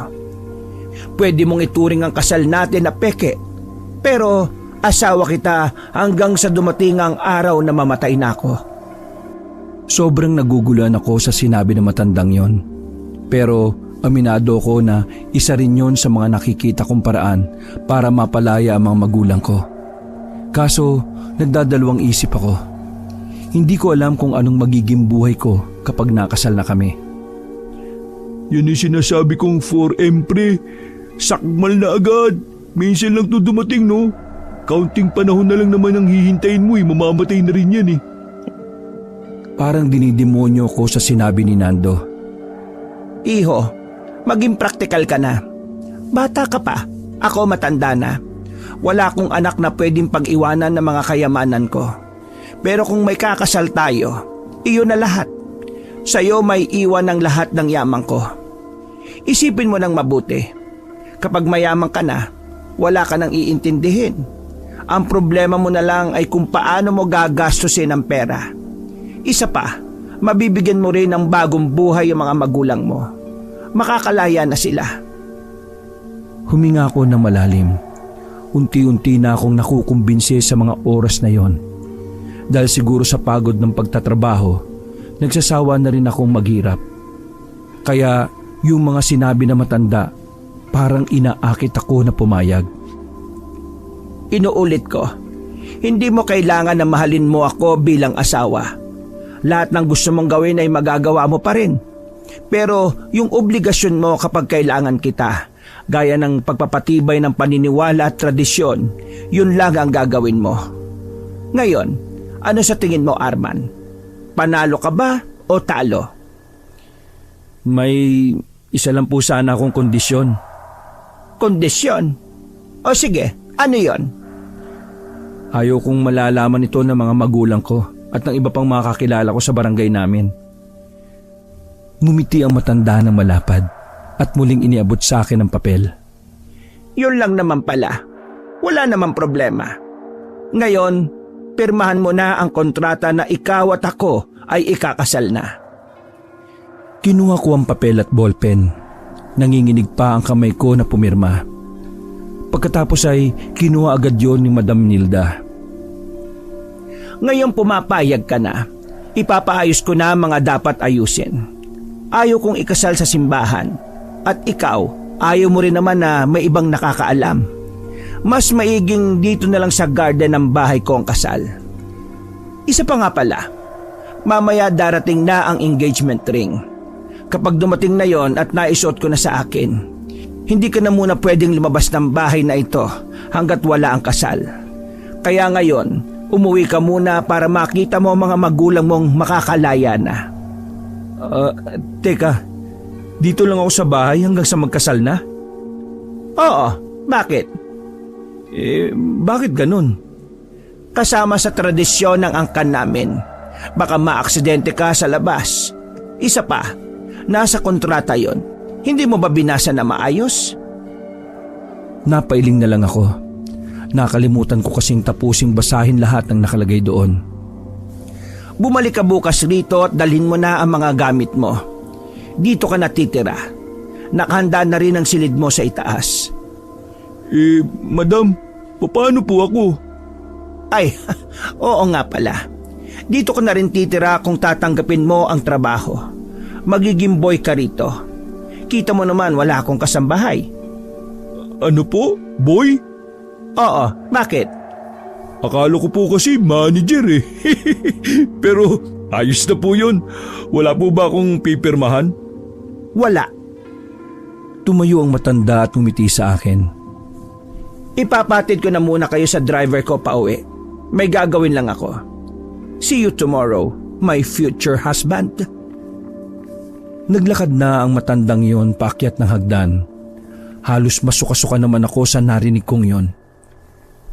Pwede mong ituring ang kasal natin na peke. Pero asawa kita hanggang sa dumating ang araw na mamatay na ako. Sobrang naguguluhan ako sa sinabi ng matandang yon. Pero aminado ko na isa rin yon sa mga nakikita kong paraan para mapalaya ang mga magulang ko. Kaso nagdadalawang isip ako. Hindi ko alam kung anong magiging buhay ko kapag nakasal na kami. Yan yung sinasabi kong 4M pre. Sakmal na agad. Minsan lang to dumating no. Counting panahon na lang naman ang hihintayin mo mamamatay na rin yan Parang dinidemonyo ko sa sinabi ni Nando. Iho, maging praktikal ka na. Bata ka pa, ako matanda na. Wala akong anak na pwedeng pag-iwanan ng mga kayamanan ko. Pero kung may kakasal tayo, iyon na lahat. Sa'yo may iwan ng lahat ng yaman ko. Isipin mo nang mabuti. Kapag mayaman ka na, wala ka nang iintindihin. Ang problema mo na lang ay kung paano mo gagastusin ang pera. Isa pa, mabibigyan mo rin ng bagong buhay ang mga magulang mo. Makakalaya na sila. Huminga ako ng malalim. Unti-unti na akong nakukumbinsi sa mga oras na yon. Dahil siguro sa pagod ng pagtatrabaho, nagsasawa na rin akong maghirap. Kaya yung mga sinabi na matanda, parang inaakit ako na pumayag. Inuulit ko, hindi mo kailangan na mahalin mo ako bilang asawa. Lahat ng gusto mong gawin ay magagawa mo pa rin. Pero yung obligasyon mo kapag kailangan kita, gaya ng pagpapatibay ng paniniwala at tradisyon, yun lang ang gagawin mo. Ngayon, ano sa tingin mo, Arman? Panalo ka ba o talo? May isa lang po sana akong kondisyon. Kondisyon? O sige, ano yon? Ayaw kong malalaman ito ng mga magulang ko at ng iba pang mga kakilala ko sa barangay namin. Ngumiti ang matanda ng malapad at muling iniabot sa akin ang papel. Yun lang naman pala. Wala namang problema. Ngayon, pirmahan mo na ang kontrata na ikaw at ako ay ikakasal na. Kinuha ko ang papel at ballpen. Nanginginig pa ang kamay ko na pumirma. Pagkatapos ay kinuha agad yon ni Madam Nilda. Ngayon pumapayag ka na. Ipapaayos ko na mga dapat ayusin. Ayaw kong ikasal sa simbahan. At ikaw, ayaw mo rin naman na may ibang nakakaalam. Mas maiging dito na lang sa garden ng bahay ko ang kasal. Isa pa nga pala, mamaya darating na ang engagement ring. Kapag dumating na yon at naisuot ko na sa akin, hindi ka na muna pwedeng lumabas ng bahay na ito hanggat wala ang kasal. Kaya ngayon, umuwi ka muna para makita mo mga magulang mong makakalaya na. Teka, dito lang ako sa bahay hanggang sa magkasal na? Oo, bakit? Bakit ganun? Kasama sa tradisyon ng angkan namin. Baka maaksidente ka sa labas. Isa pa, nasa kontrata yon. Hindi mo ba binasa na maayos? Napailing na lang ako. Nakalimutan ko kasing tapusing basahin lahat ng nakalagay doon. Bumalik ka bukas rito at dalhin mo na ang mga gamit mo. Dito ka natitira. Nakahanda na rin ang silid mo sa itaas. Madam, paano po ako? Ay, oo nga pala. Dito ka na rin titira kung tatanggapin mo ang trabaho. Magiging boy ka rito. Kita mo naman wala akong kasambahay. Ano po? Boy? Oo, bakit? Akala ko po kasi manager eh. Pero ayos na po yun. Wala po ba akong pipirmahan? Wala. Tumayo ang matanda at ngumiti sa akin. Ipapatid ko na muna kayo sa driver ko pauwi. May gagawin lang ako. See you tomorrow, my future husband. Naglakad na ang matandang yon paakyat ng hagdan. Halos masuka-suka naman ako sa narinig kong yon.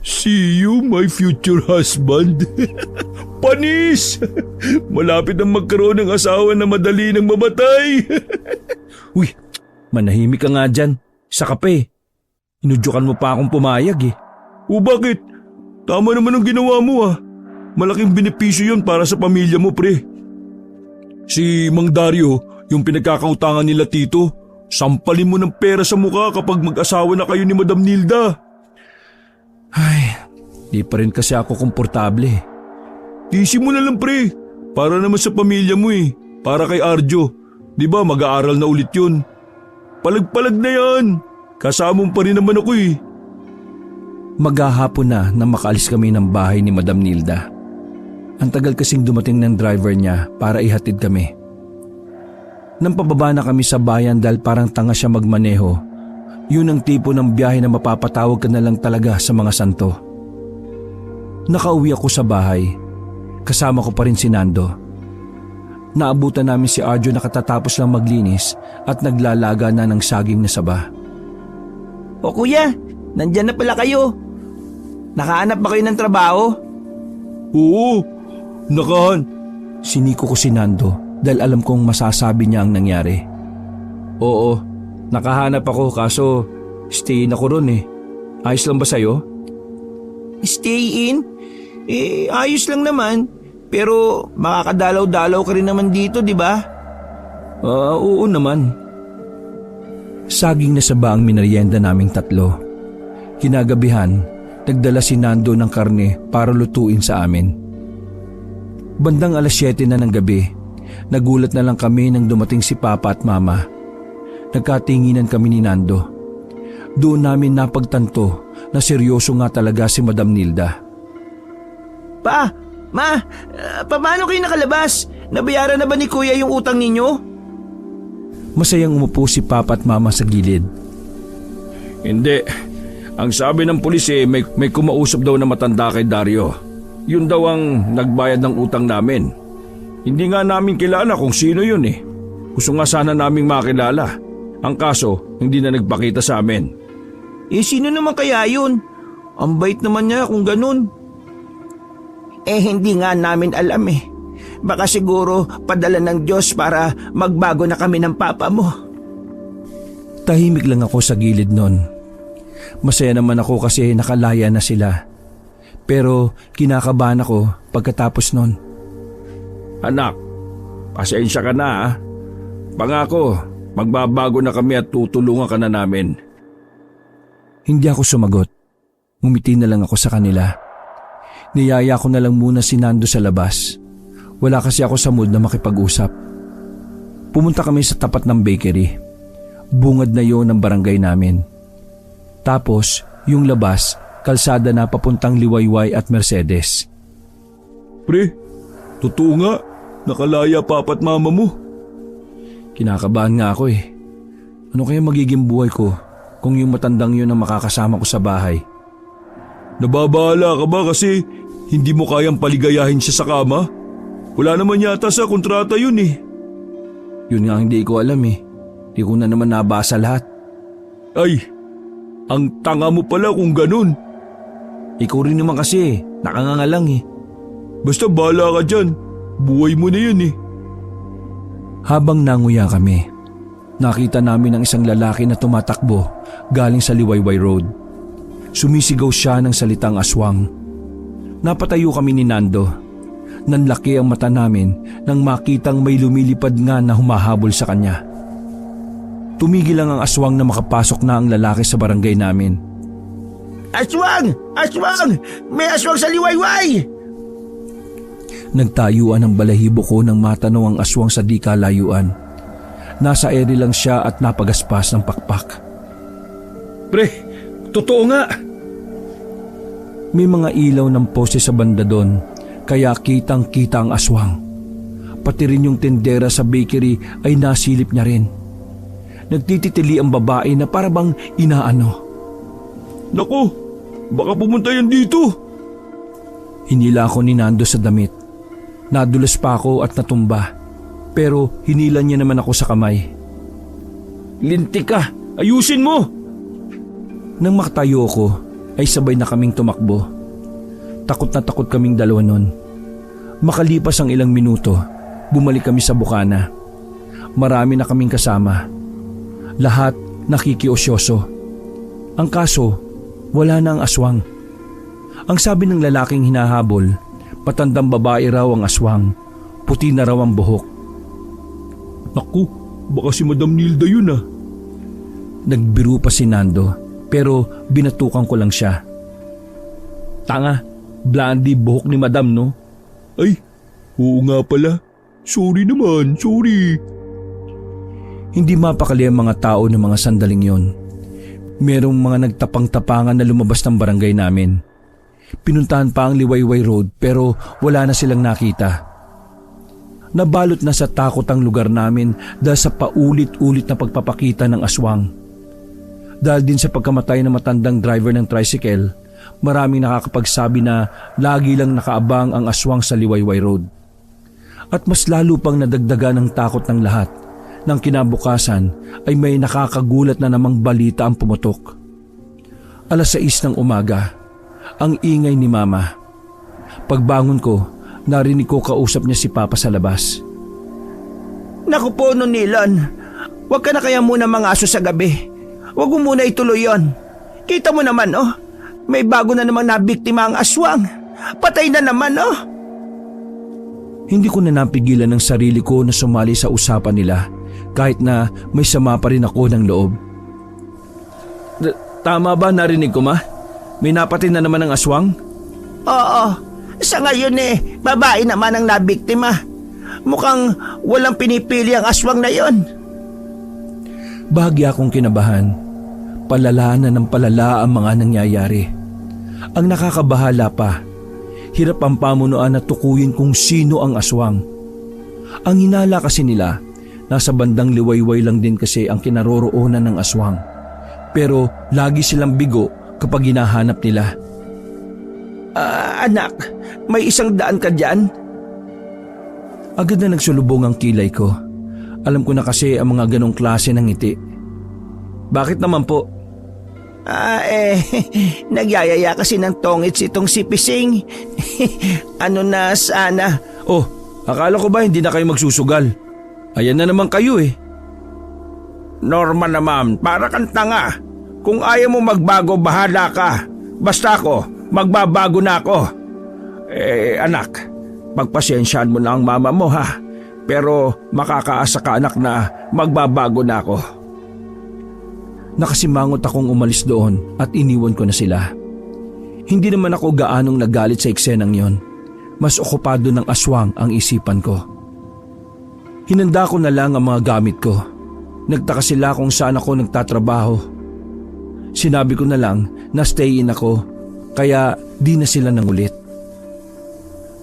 See you, my future husband. Panis! Malapit ang magkaroon ng asawa na madali nang mamatay. Uy, manahimik ka nga dyan. Sa kape. Inudyukan mo pa akong pumayag eh. O bakit? Tama naman ang ginawa mo ah. Malaking benepisyo yun para sa pamilya mo, pre. Si Mang Dario, yung pinagkakautangan nila tito, sampalin mo ng pera sa mukha kapag mag-asawa na kayo ni Madam Nilda. Ay, di pa rin kasi ako komportable. Tisi mo na lang, pre. Para naman sa pamilya mo eh. Para kay Arjo. Di ba mag-aaral na ulit yun? Palag-palag na yan. Kasama pa rin naman ako eh. Maghahapon na makaalis kami ng bahay ni Madam Nilda. Ang tagal kasing dumating ng driver niya para ihatid kami. Nang pababa na kami sa bayan dahil parang tanga siya magmaneho, yun ang tipo ng biyahe na mapapatawag ka na lang talaga sa mga santo. Nakauwi ako sa bahay. Kasama ko pa rin si Nando. Naabutan namin si Arjo na katatapos lang maglinis at naglalaga na ng saging na saba. O kuya, nandyan na pala kayo. Nakahanap ba kayo ng trabaho? Oo, Siniko ko si Nando dahil alam kong masasabi niya ang nangyari. Oo, nakahanap ako kaso stay in ako ron eh. Ayos lang ba sa'yo? Stay in? Ayos lang naman. Pero makakadalaw-dalaw ka rin naman dito, di ba? Oo naman. Saging na saba ang minerienda naming tatlo. Kinagabihan, nagdala si Nando ng karne para lutuin sa amin. Bandang 7:00 na ng gabi, nagulat na lang kami nang dumating si Papa at Mama. Nagkatinginan kami ni Nando. Doon namin napagtanto na seryoso nga talaga si Madam Nilda. Pa, Ma, paano kayo nakalabas? Nabayaran na ba ni Kuya yung utang ninyo? Masayang umupo si Papa at Mama sa gilid. Hindi. Ang sabi ng pulis may kumausap daw na matanda kay Dario. Yun daw ang nagbayad ng utang namin. Hindi nga namin kilala kung sino yun eh. Gusto nga sana naming makilala. Ang kaso, hindi na nagpakita sa amin. Sino naman kaya yun? Ang bait naman niya kung ganun. Hindi nga namin alam eh. Baka siguro padala ng Diyos para magbago na kami ng papa mo. Tahimik lang ako sa gilid nun. Masaya naman ako kasi nakalaya na sila. Pero kinakabahan ako pagkatapos nun. Anak, pasensya ka na ha. Pangako, magbabago na kami at tutulungan ka na namin. Hindi ako sumagot. Ngumiti na lang ako sa kanila. Niyaya ko na lang muna si Nando sa labas. Wala kasi ako sa mood na makipag-usap. Pumunta kami sa tapat ng bakery. Bungad na yon ng barangay namin. Tapos, yung labas, kalsada na papuntang Liwayway at Mercedes. Pre, totoo nga. Nakalaya Papa at Mama mo. Kinakabahan nga ako eh. Ano kaya magiging buhay ko kung yung matandang yun ang makakasama ko sa bahay? Nababahala ka ba kasi hindi mo kayang paligayahin siya sa kama? Wala naman yata sa kontrata yun eh. Yun nga hindi ko alam eh. Di ko na naman nabasa lahat. Ay, ang tanga mo pala kung ganun. Ikaw rin naman kasi, nakangangalang eh. Basta bahala ka dyan. Buhay mo na yun eh. Habang nanguya kami, nakita namin ang isang lalaki na tumatakbo galing sa Liwayway Road. Sumisigaw siya ng salitang aswang. Napatayo kami ni Nando. Nanlaki ang mata namin nang makitang may lumilipad nga na humahabol sa kanya. Tumigil lang ang aswang na makapasok na ang lalaki sa barangay namin. Aswang! Aswang! May aswang sa Liwayway! Nagtayuan ang balahibo ko nang matanaw ang aswang sa di kalayuan. Nasa ere lang siya at napagaspas ng pakpak. Pre, totoo nga. May mga ilaw ng pose sa banda doon, kaya kitang-kita ang aswang. Pati rin yung tendera sa bakery ay nasilip niya rin. Nagtititili ang babae na parabang inaano. Naku, baka pumunta yan dito. Hinila ako ni Nando sa damit. Nadulas pa ako at natumba. Pero hinila niya naman ako sa kamay. Lintik ka, ayusin mo. Nang makatayo ako, ay sabay na kaming tumakbo. Takot na takot kaming dalawa nun. Makalipas ang ilang minuto, bumalik kami sa bukana. Marami na kaming kasama. Lahat nakikiosyoso. Ang kaso, wala na ang aswang. Ang sabi ng lalaking hinahabol, matandang babae raw ang aswang, puti na raw ang buhok. Naku, baka si Madam Nilda yun ah. Nagbiro pa si Nando, pero binatukan ko lang siya. Tanga, blondie buhok ni Madam no? Ay, oo nga pala. Sorry naman, sorry. Hindi mapakali ang mga tao ng mga sandaling yon. Merong mga nagtapang-tapangan na lumabas ng barangay namin. Pinuntahan pa ang Liwayway Road pero wala na silang nakita. Nabalot na sa takot ang lugar namin dahil sa paulit-ulit na pagpapakita ng aswang. Dahil din sa pagkamatay ng matandang driver ng tricycle, maraming nakakapagsabi na lagi lang nakaabang ang aswang sa Liwayway Road. At mas lalo pang nadagdagan ng takot ng lahat nang kinabukasan ay may nakakagulat na namang balita ang pumutok. 6:00 ng umaga, ang ingay ni Mama. Pagbangon ko, narinig ko kausap niya si Papa sa labas. Naku po, Nonilan. Huwag ka na kaya muna mga aso sa gabi. Huwag mo muna ituloy yon. Kita mo naman, oh. May bago na namang nabiktima ang aswang. Patay na naman, oh. Hindi ko na napigilan ng sarili ko na sumali sa usapan nila kahit na may sama pa rin ako ng loob. Tama ba narinig ko, Ma? May napatin na naman ng aswang? Oo, sa ngayon babae naman ang nabiktima. Mukhang walang pinipili ang aswang na yon. Bahagya akong kinabahan. Palala na ng palala ang mga nangyayari. Ang nakakabahala pa, hirap ang pamunuan na tukuyin kung sino ang aswang. Ang hinala kasi nila, nasa bandang liwayway lang din kasi ang kinaroroonan ng aswang. Pero lagi silang bigo kapag hinahanap nila. Anak, may 100 ka dyan? Agad na nagsulubong ang kilay ko. Alam ko na kasi ang mga ganong klase ng ngiti. Bakit naman po? Nagyayaya kasi ng tongits itong si Pising. Ano na sana? Oh, akala ko ba hindi na kayo magsusugal? Ayan na naman kayo eh. Norma naman, para kang tanga. Kung ayaw mo magbago, bahala ka. Basta ako, magbabago na ako. Anak, pagpasensyaan mo na ang mama mo ha. Pero makakaasa ka anak na magbabago na ako. Nakasimangot akong umalis doon at iniwan ko na sila. Hindi naman ako gaanong nagalit sa eksenang yon. Mas okupado ng aswang ang isipan ko. Hinanda ko na lang ang mga gamit ko. Nagtaka sila kung saan ako nagtatrabaho. Sinabi ko na lang na stay in ako, kaya di na sila nangulit.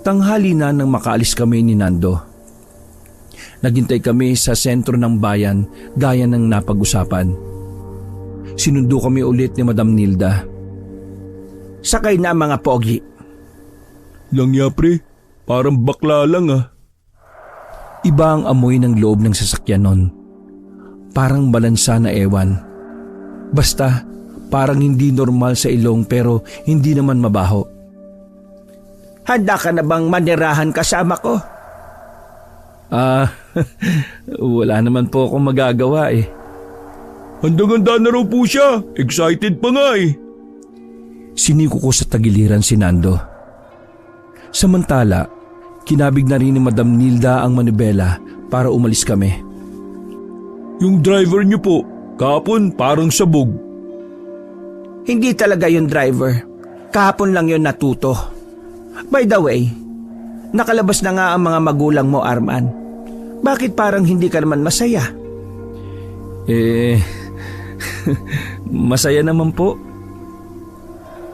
Tanghali na nang makaalis kami ni Nando. Naghintay kami sa sentro ng bayan gaya ng napag-usapan. Sinundo kami ulit ni Madam Nilda. Sakay na mga pogi. Langya pre, parang bakla lang ah. Iba ang amoy ng loob ng sasakyan nun. Parang balansa na ewan. Basta parang hindi normal sa ilong pero hindi naman mabaho. Handa ka na bang manirahan kasama ko? Wala naman po akong magagawa eh. Handang-handa na raw po siya. Excited pa nga eh. Siniko ko sa tagiliran si Nando. Samantala, kinabig na rin ni Madam Nilda ang manibela para umalis kami. Yung driver niyo po, kahapon parang sabog. Hindi talaga yung driver. Kahapon lang yun natuto. By the way, nakalabas na nga ang mga magulang mo, Arman. Bakit parang hindi ka naman masaya? Masaya naman po.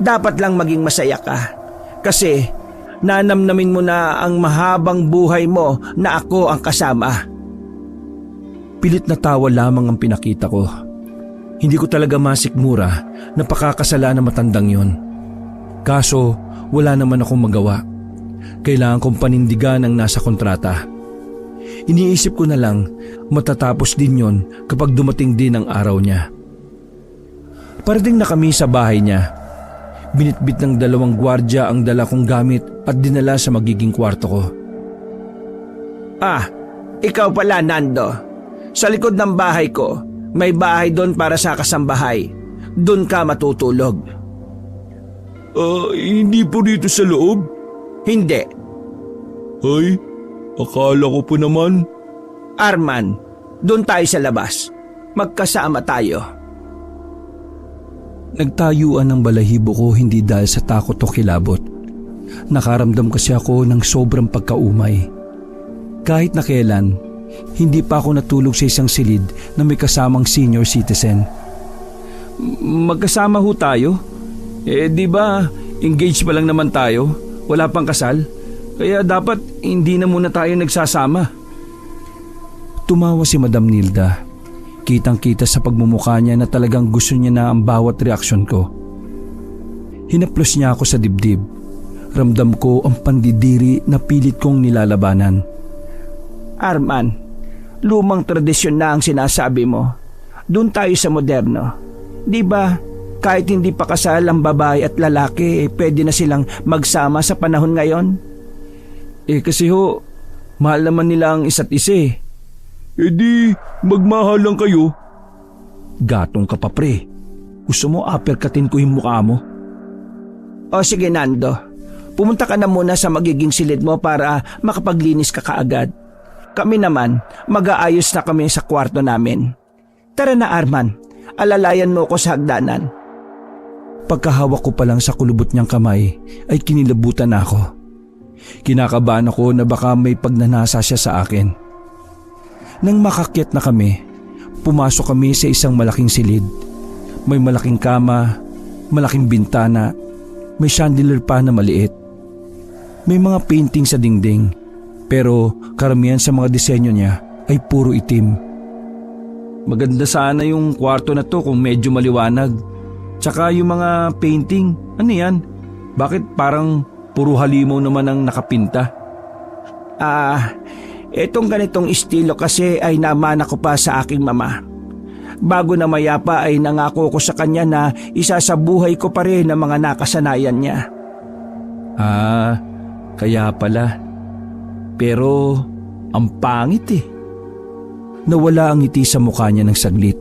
Dapat lang maging masaya ka. Kasi nanamnamin mo na ang mahabang buhay mo na ako ang kasama. Pilit na tawa lamang ang pinakita ko. Hindi ko talaga masikmura na pakakasala na matandang yon. Kaso wala naman akong magawa. Kailangan kong panindigan ang nasa kontrata. Iniisip ko na lang matatapos din yon kapag dumating din ang araw niya. Parating na kami sa bahay niya. Binitbit ng 2 gwardya ang dala kong gamit at dinala sa magiging kwarto ko. Ikaw pala, Nando. Sa likod ng bahay ko, may bahay doon para sa kasambahay. Doon ka matutulog. Hindi po dito sa loob? Hindi. Ay, akala ko po naman. Arman, doon tayo sa labas. Magkasama tayo. Nagtayuan ang balahibo ko hindi dahil sa takot o kilabot. Nakaramdam kasi ako ng sobrang pagkaumay. Kahit na kailan, hindi pa ako natulog sa isang silid na may kasamang senior citizen. Magkasama ho tayo? Di ba engaged pa lang naman tayo? Wala pang kasal? Kaya dapat hindi na muna tayo nagsasama. Tumawa si Madam Nilda. Kitang-kita sa pagmumukha niya na talagang gusto niya na ang bawat reaksyon ko. Hinaplos niya ako sa dibdib. Ramdam ko ang pandidiri na pilit kong nilalabanan. Arman, lumang tradisyon na ang sinasabi mo. Doon tayo sa moderno. Di ba, kahit hindi pa kasal ang babae at lalaki, pwede na silang magsama sa panahon ngayon? Kasi ho, mahal naman nila ang isa't isa eh. Di, magmahal lang kayo. Gatong ka pa pre. Gusto mo uppercutin ko yung mukha mo? O sige Nando, pumunta ka na muna sa magiging silid mo para makapaglinis ka kaagad. Kami naman, mag-aayos na kami sa kwarto namin. Tara na Arman, alalayan mo ko sa hagdanan. Pagkahawak ko pa lang sa kulubot niyang kamay ay kinilabutan ako. Kinakabahan ako na baka may pagnanasa siya sa akin. Nang makakyat na kami, pumasok kami sa isang malaking silid. May malaking kama, malaking bintana, may chandelier pa na maliit. May mga painting sa dingding, pero karamihan sa mga disenyo niya ay puro itim. Maganda sana yung kwarto na to kung medyo maliwanag. Tsaka yung mga painting, ano yan? Bakit parang puro halimaw naman ang nakapinta? Etong ganitong estilo kasi ay namana ko pa sa aking mama. Bago na mayapa ay nangako ko sa kanya na isasabuhay ko pa rin ang mga nakasanayan niya. Kaya pala. Pero ang pangit eh. Nawala ang ngiti sa mukha niya ng saglit.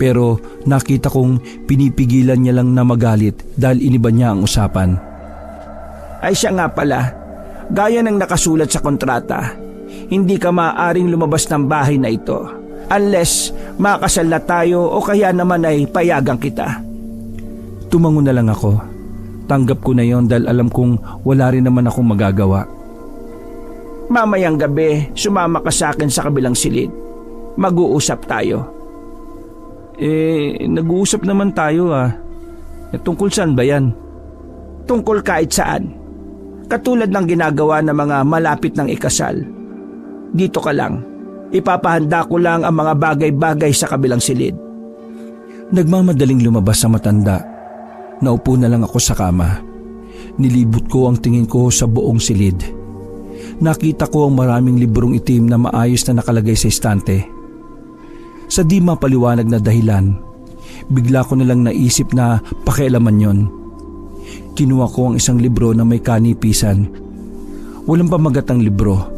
Pero nakita kong pinipigilan niya lang na magalit dahil iniba niya ang usapan. Ay siya nga pala, gaya ng nakasulat sa kontrata, hindi ka maaaring lumabas ng bahay na ito unless makasal na tayo o kaya naman ay payagan kita. Tumango na lang ako. Tanggap ko na yon dahil alam kong wala rin naman akong magagawa. Mamayang gabi, sumama ka sa akin sa kabilang silid. Mag-uusap tayo. Nag-uusap naman tayo Tungkol saan ba yan? Tungkol kahit saan. Katulad ng ginagawa ng mga malapit ng ikasal. Dito ka lang. Ipapahanda ko lang ang mga bagay-bagay sa kabilang silid. Nagmamadaling lumabas sa matanda. Naupo na lang ako sa kama. Nilibot ko ang tingin ko sa buong silid. Nakita ko ang maraming librong itim na maayos na nakalagay sa estante. Sa di mapaliwanag na dahilan, bigla ko nalang naisip na pakialaman yon. Kinuha ko ang isang libro na may kanipisan. Walang pamagat ang libro.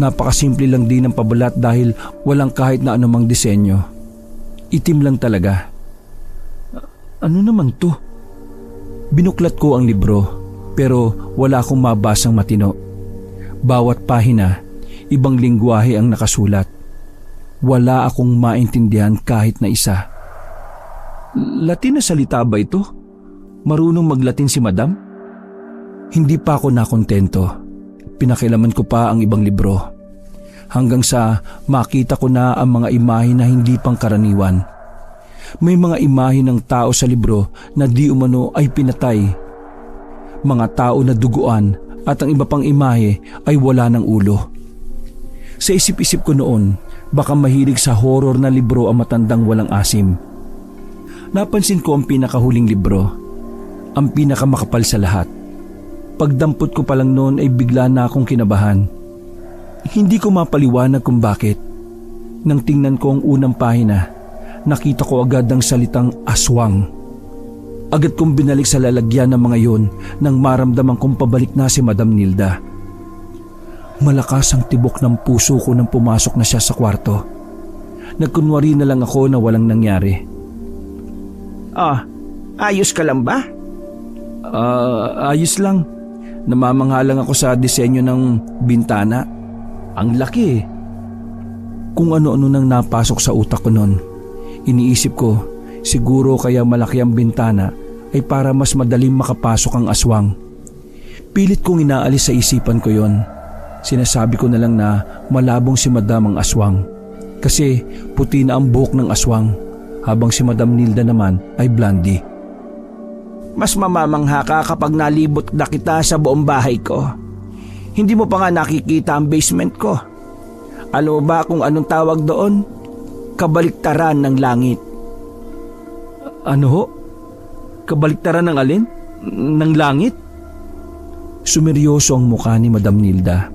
Napakasimple lang din ng pabalat dahil walang kahit na anumang disenyo. Itim lang talaga. Ano naman to? Binuklat ko ang libro pero wala akong mabasang matino. Bawat pahina, ibang lingwahe ang nakasulat. Wala akong maintindihan kahit na isa. Latin na salita ba ito? Marunong maglatin si Madam? Hindi pa ako nakontento. Pinakilaman ko pa ang ibang libro. Hanggang sa makita ko na ang mga imahe na hindi pangkaraniwan. May mga imahe ng tao sa libro na di umano ay pinatay. Mga tao na duguan at ang iba pang imahe ay wala ng ulo. Sa isip-isip ko noon, baka mahilig sa horror na libro ang matandang walang asim. Napansin ko ang pinakahuling libro, ang pinakamakapal sa lahat. Pagdampot ko pa lang noon ay bigla na akong kinabahan. Hindi ko mapaliwanag kung bakit. Nang tingnan ko ang unang pahina, nakita ko agad ang salitang aswang. Agad kong binalik sa lalagyan ng mga yon nang maramdaman kong pabalik na si Madam Nilda. Malakas ang tibok ng puso ko nang pumasok na siya sa kwarto. Nagkunwari na lang ako na walang nangyari. Ayos ka lang ba? Ayos lang. Namamangha lang ako sa disenyo ng bintana. Ang laki eh. Kung ano-ano nang napasok sa utak ko noon. Iniisip ko, siguro kaya malaki ang bintana ay para mas madaling makapasok ang aswang. Pilit kong inaalis sa isipan ko yon. Sinasabi ko na lang na malabong si Madam ang aswang. Kasi puti na ang buhok ng aswang, habang si Madam Nilda naman ay blondie. Mas mamamangha ka kapag nalibot na kita sa buong bahay ko. Hindi mo pa nga nakikita ang basement ko. Alam mo ba kung anong tawag doon? Kabaliktaran ng langit. Ano ho? Kabaliktaran ng alin? Ng langit? Sumeryoso ang mukha ni Madam Nilda.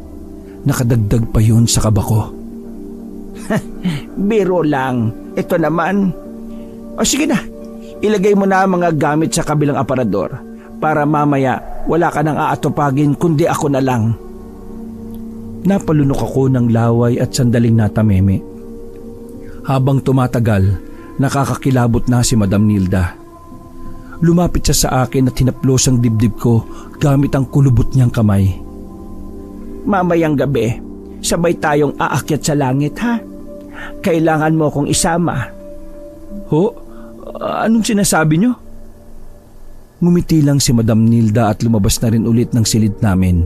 Nakadagdag pa yun sa kaba ko. Biro lang. Ito naman. O sige na, ilagay mo na ang mga gamit sa kabilang aparador para mamaya wala ka nang aatupagin kundi ako na lang. Napalunok ako ng laway at sandaling natameme. Habang tumatagal, nakakakilabot na si Madam Nilda. Lumapit siya sa akin at hinaplos ang dibdib ko gamit ang kulubot niyang kamay. Mamayang gabi, sabay tayong aakyat sa langit ha? Kailangan mo kong isama. Ho? Anong sinasabi nyo? Ngumiti lang si Madam Nilda at lumabas na rin ulit ng silid namin.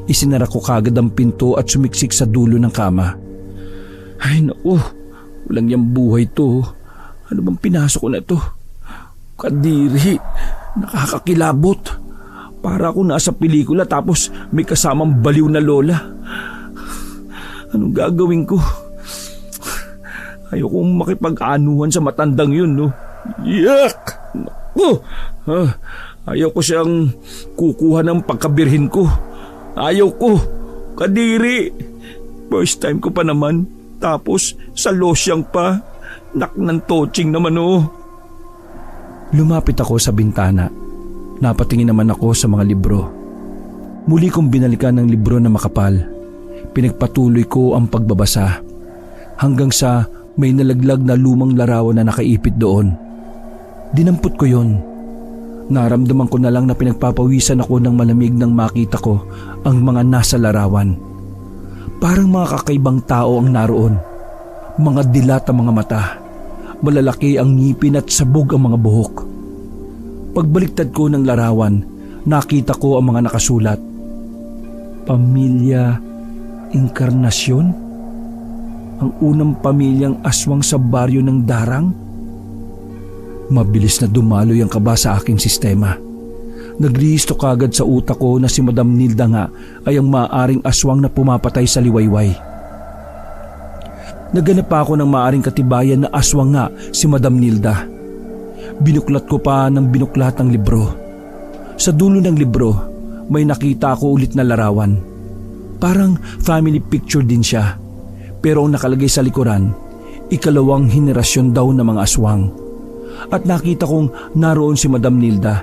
Isinara ko kagad ang pinto at sumiksik sa dulo ng kama. Ay naku, walang yang buhay to. Ano bang pinasok ko na to? Kadiri, nakakakilabot. Para ako nasa pelikula tapos may kasamang baliw na lola. Anong gagawin ko? Ayokong makipag-anuhan sa matandang yun, no? Yak! Naku! Ayaw ko siyang kukuha ng pagkabirhin ko. Ayaw ko! Kadiri! First time ko pa naman. Tapos sa losyang pa. Naknan toching naman, oh. Lumapit ako sa bintana. Napatingin naman ako sa mga libro. Muli kong binalikan ng libro na makapal. Pinagpatuloy ko ang pagbabasa. Hanggang sa may nalaglag na lumang larawan na nakaipit doon. Dinampot ko yon. Naramdaman ko na lang na pinagpapawisan ako ng malamig nang makita ko ang mga nasa larawan. Parang mga kakaibang tao ang naroon. Mga dilat ang mga mata. Malalaki ang ngipin at sabog ang mga buhok. Pagbaliktad ko ng larawan, nakita ko ang mga nakasulat. Pamilya Encarnacion? Ang unang pamilyang aswang sa baryo ng Darang? Mabilis na dumaloy ang kaba sa aking sistema. Nagrehisto kagad sa utak ko na si Madam Nilda nga ay ang maaaring aswang na pumapatay sa liwayway. Naghanap pa ako ng maaaring katibayan na aswang nga si Madam Nilda. Binuklat ko pa ng binuklat ang libro. Sa dulo ng libro, may nakita ako ulit na larawan. Parang family picture din siya. Pero ang nakalagay sa likuran, ikalawang henerasyon daw ng mga aswang. At nakita kong naroon si Madam Nilda.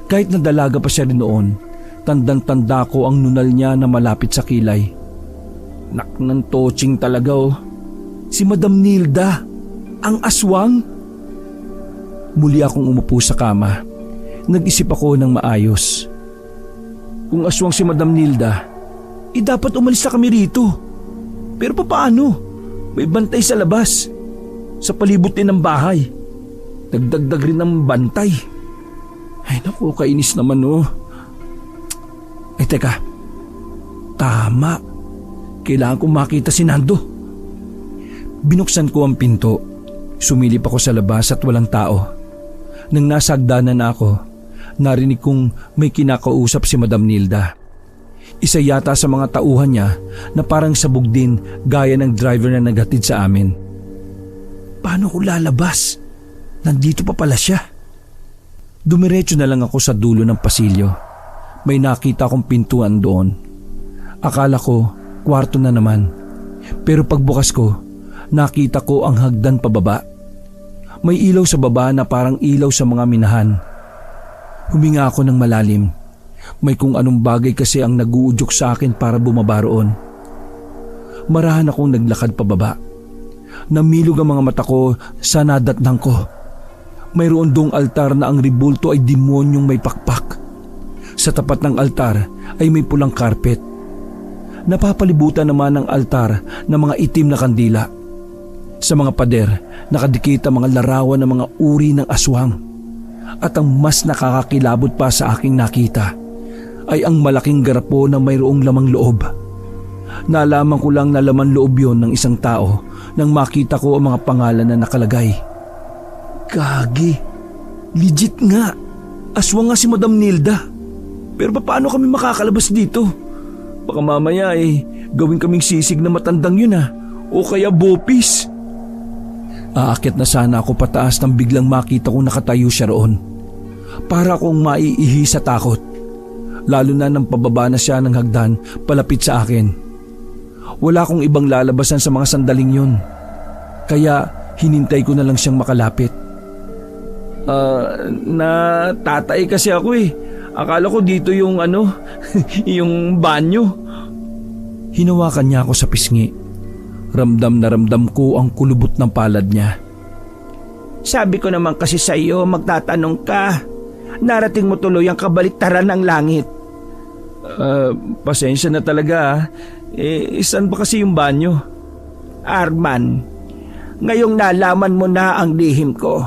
Kahit na dalaga pa siya rin noon, tandang-tanda ko ang nunal niya na malapit sa kilay. Naknan toching talaga, oh. Si Madam Nilda, ang aswang. Muli akong umupo sa kama. Nag-isip ako ng maayos. Kung aswang si Madam Nilda, dapat umalis na kami rito. Pero paano? May bantay sa labas. Sa palibot din ng bahay. Nagdagdag rin ng bantay. Ay naku, kainis naman, oh. Ay teka, tama. Kailangan kong makita si Nando. Binuksan ko ang pinto. Sumilip ako sa labas at walang tao. Nang nasa hagdanan na ako, narinig kong may kinakausap si Madam Nilda. Isa yata sa mga tauhan niya na parang sabog din gaya ng driver na naghatid sa amin. Paano ko lalabas? Nandito pa pala siya. Dumiretso na lang ako sa dulo ng pasilyo. May nakita akong pintuan doon. Akala ko kwarto na naman. Pero pagbukas ko, nakita ko ang hagdan pababa. May ilaw sa baba na parang ilaw sa mga minahan. Huminga ako ng malalim. May kung anong bagay kasi ang naguudyok sa akin para bumaba roon. Marahan akong naglakad pababa. Namilog ang mga mata ko sa nadatnang ko. Mayroon dong altar na ang ribulto ay demonyong may pakpak. Sa tapat ng altar ay may pulang karpet. Napapalibutan naman ng altar ng mga itim na kandila. Sa mga pader, nakadikit ang mga larawan ng mga uri ng aswang. At ang mas nakakakilabot pa sa aking nakita ay ang malaking garapo na mayroong lamang loob. Nalaman ko lang na laman loob yon ng isang tao nang makita ko ang mga pangalan na nakalagay. Gagi, legit nga. Aswang nga si Madam Nilda. Pero paano kami makakalabas dito? Baka mamaya gawin kaming sisig na matandang yun o kaya bopis. Aakyat na sana ako pataas nang biglang makita kong nakatayo siya roon. Para akong maiihi sa takot. Lalo na nang pababa na siya ng hagdan palapit sa akin. Wala akong ibang lalabasan sa mga sandaling yun. Kaya hinintay ko na lang siyang makalapit. Natatay kasi ako Akala ko dito yung yung banyo. Hinawakan niya ako sa pisngi. Ramdam na ramdam ko ang kulubot ng palad niya. Sabi ko naman kasi sa iyo, magtatanong ka. Narating mo tuloy ang kabaliktaran ng langit. Pasensya na talaga. Saan ba kasi yung banyo? Arman, ngayong nalaman mo na ang lihim ko,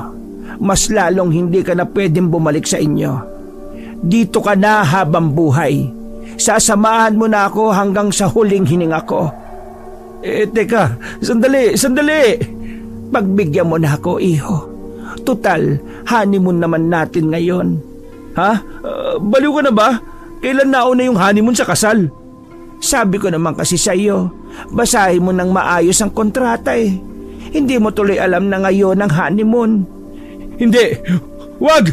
mas lalong hindi ka na pwedeng bumalik sa inyo. Dito ka na habang buhay. Sasamahan mo na ako hanggang sa huling hininga ko. Teka, sandali. Pagbigyan mo na ako, iho. Tutal, honeymoon naman natin ngayon. Ha? Baliw ka na ba? Kailan nauna yung honeymoon sa kasal? Sabi ko naman kasi sa iyo, basahin mo ng maayos ang kontrata eh. Hindi mo tuloy alam na ngayon ang honeymoon. Hindi! Wag!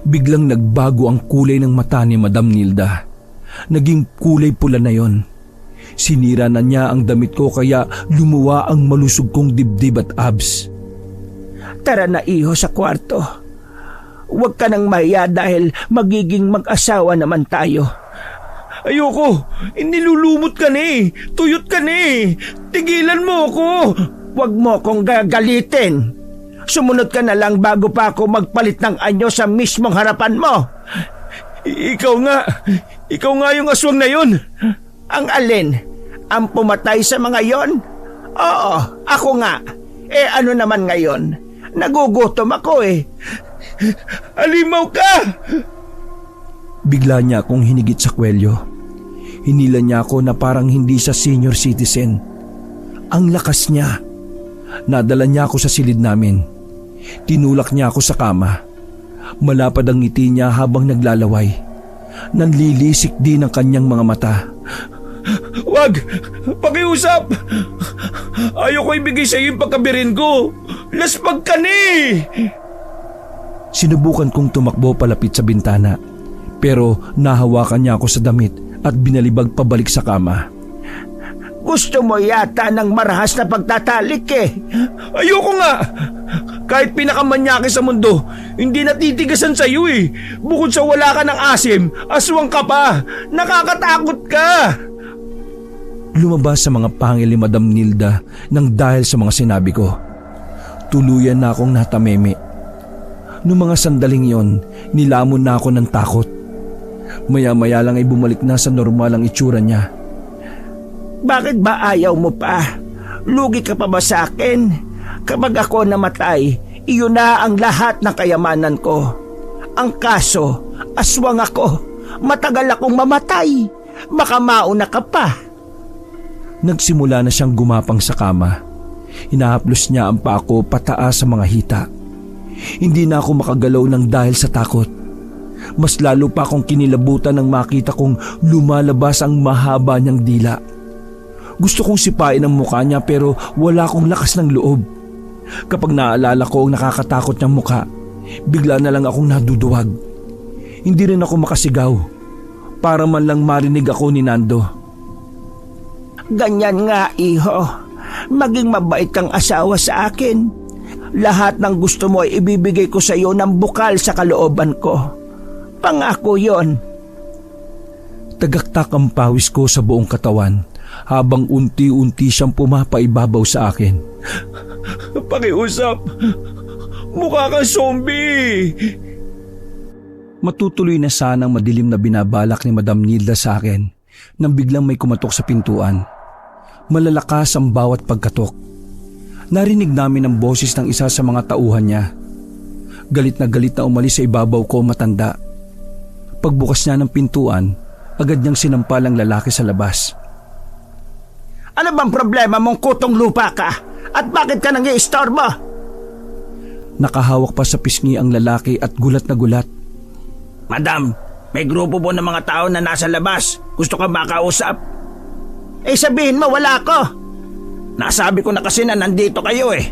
Biglang nagbago ang kulay ng mata ni Madam Nilda. Naging kulay pula na yon. Sinira na niya ang damit ko kaya lumuwa ang malusog kong dibdib at abs. Tara na iho sa kwarto. Huwag ka nang mahiya dahil magiging mag-asawa naman tayo. Ayoko! Inilulumot ka na eh! Tuyot ka na eh! Tigilan mo ako! Huwag mo kong gagalitin. Sumunod ka na lang bago pa ako magpalit ng anyo sa mismong harapan mo. Ikaw nga yung aswang na yon. Ang alin? Ang pumatay sa mga yon? Oo, ako nga. Ano naman ngayon? Nagugutom ako eh. Alimaw ka! Bigla niya akong hinigit sa kwelyo. Hinila niya ako na parang hindi siya senior citizen. Ang lakas niya. Nadala niya ako sa silid namin. Tinulak niya ako sa kama. Malapad ang ngiti niya habang naglalaway. Nanlilisik din ang kanyang mga mata. Wag! Pakiusap! Ayoko ibigay sa iyo yung pagkabirin ko. Laspag ka ni! Sinubukan kong tumakbo palapit sa bintana. Pero nahawakan niya ako sa damit at binalibag pabalik sa kama. Gusto mo yata ng marahas na pagtatalik eh. Ayoko nga! Kahit pinakamanyaki sa mundo, hindi natitigasan sa iyo eh. Bukod sa wala ka ng asim, aswang ka pa. Nakakatakot ka! Lumabas sa mga pangil ni Madam Nilda nang dahil sa mga sinabi ko. Tuluyan na akong natameme. Noong mga sandaling yon, nilamon na ako ng takot. Maya-maya lang ay bumalik na sa normal ang itsura niya. Bakit ba ayaw mo pa? Lugi ka pa ba sa akin? Kapag ako namatay, iyon na ang lahat ng kayamanan ko. Ang kaso, aswang ako. Matagal akong mamatay. Baka mauna ka pa. Nagsimula na siyang gumapang sa kama. Hinahaplos niya ang paa ko pataas sa mga hita. Hindi na ako makagalaw ng dahil sa takot. Mas lalo pa akong kinilabutan nang makita kong lumalabas ang mahaba niyang dila. Gusto kong sipain ang mukha niya pero wala akong lakas ng loob. Kapag naalala ko ang nakakatakot niyang mukha, bigla na lang akong naduduwag. Hindi rin ako makasigaw. Para man lang marinig ako ni Nando. Ganyan nga, iho. Maging mabait kang asawa sa akin. Lahat ng gusto mo ay ibibigay ko sa iyo ng bukal sa kalooban ko. Pangako yon. Tagaktak ang pawis ko sa buong katawan habang unti-unti siyang pumapaibabaw sa akin. Pakiusap! Mukha kang zombie! Matutuloy na sanang madilim na binabalak ni Madam Nilda sa akin nang biglang may kumatok sa pintuan. Malalakas ang bawat pagkatok. Narinig namin ang boses ng isa sa mga tauhan niya. Galit na umalis sa ibabaw ko matanda. Pagbukas niya ng pintuan, agad niyang sinampal ang lalaki sa labas. Ano bang problema mong kutong lupa ka? At bakit ka nang i-istorbo? Nakahawak pa sa pisngi ang lalaki at gulat na gulat. Madam, may grupo po ng mga tao na nasa labas. Gusto ka makausap? Sabihin mo wala ako. Nasabi ko na kasi na nandito kayo eh.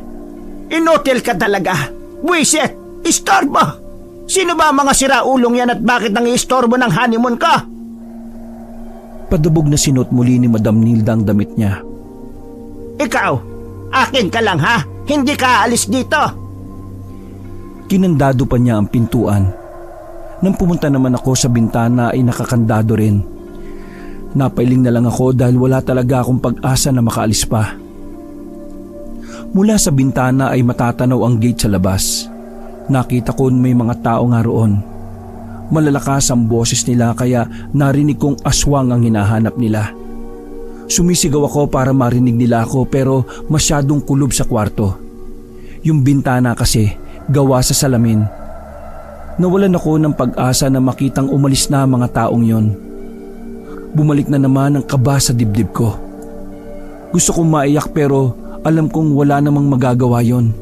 Inutil ka talaga. Buisit, istorbo. Sino ba ang mga siraulong yan at bakit nang i-istorbo ng honeymoon ka? Padabog na sinuot muli ni Madam Nilda ang damit niya. Ikaw, akin ka lang ha? Hindi ka aalis dito. Kinandado pa niya ang pintuan. Nang pumunta naman ako sa bintana ay nakakandado rin. Napailing na lang ako dahil wala talaga akong pag-asa na makaalis pa. Mula sa bintana ay matatanaw ang gate sa labas. Nakita ko may mga tao nga roon. Malalakas ang boses nila kaya narinig kong aswang ang hinahanap nila. Sumisigaw ako para marinig nila ako pero masyadong kulob sa kwarto. Yung bintana kasi gawa sa salamin. Nawalan ako ng pag-asa na makitang umalis na ang mga taong yon. Bumalik na naman ang kaba sa dibdib ko. Gusto kong maiyak pero alam kong wala namang magagawa yon.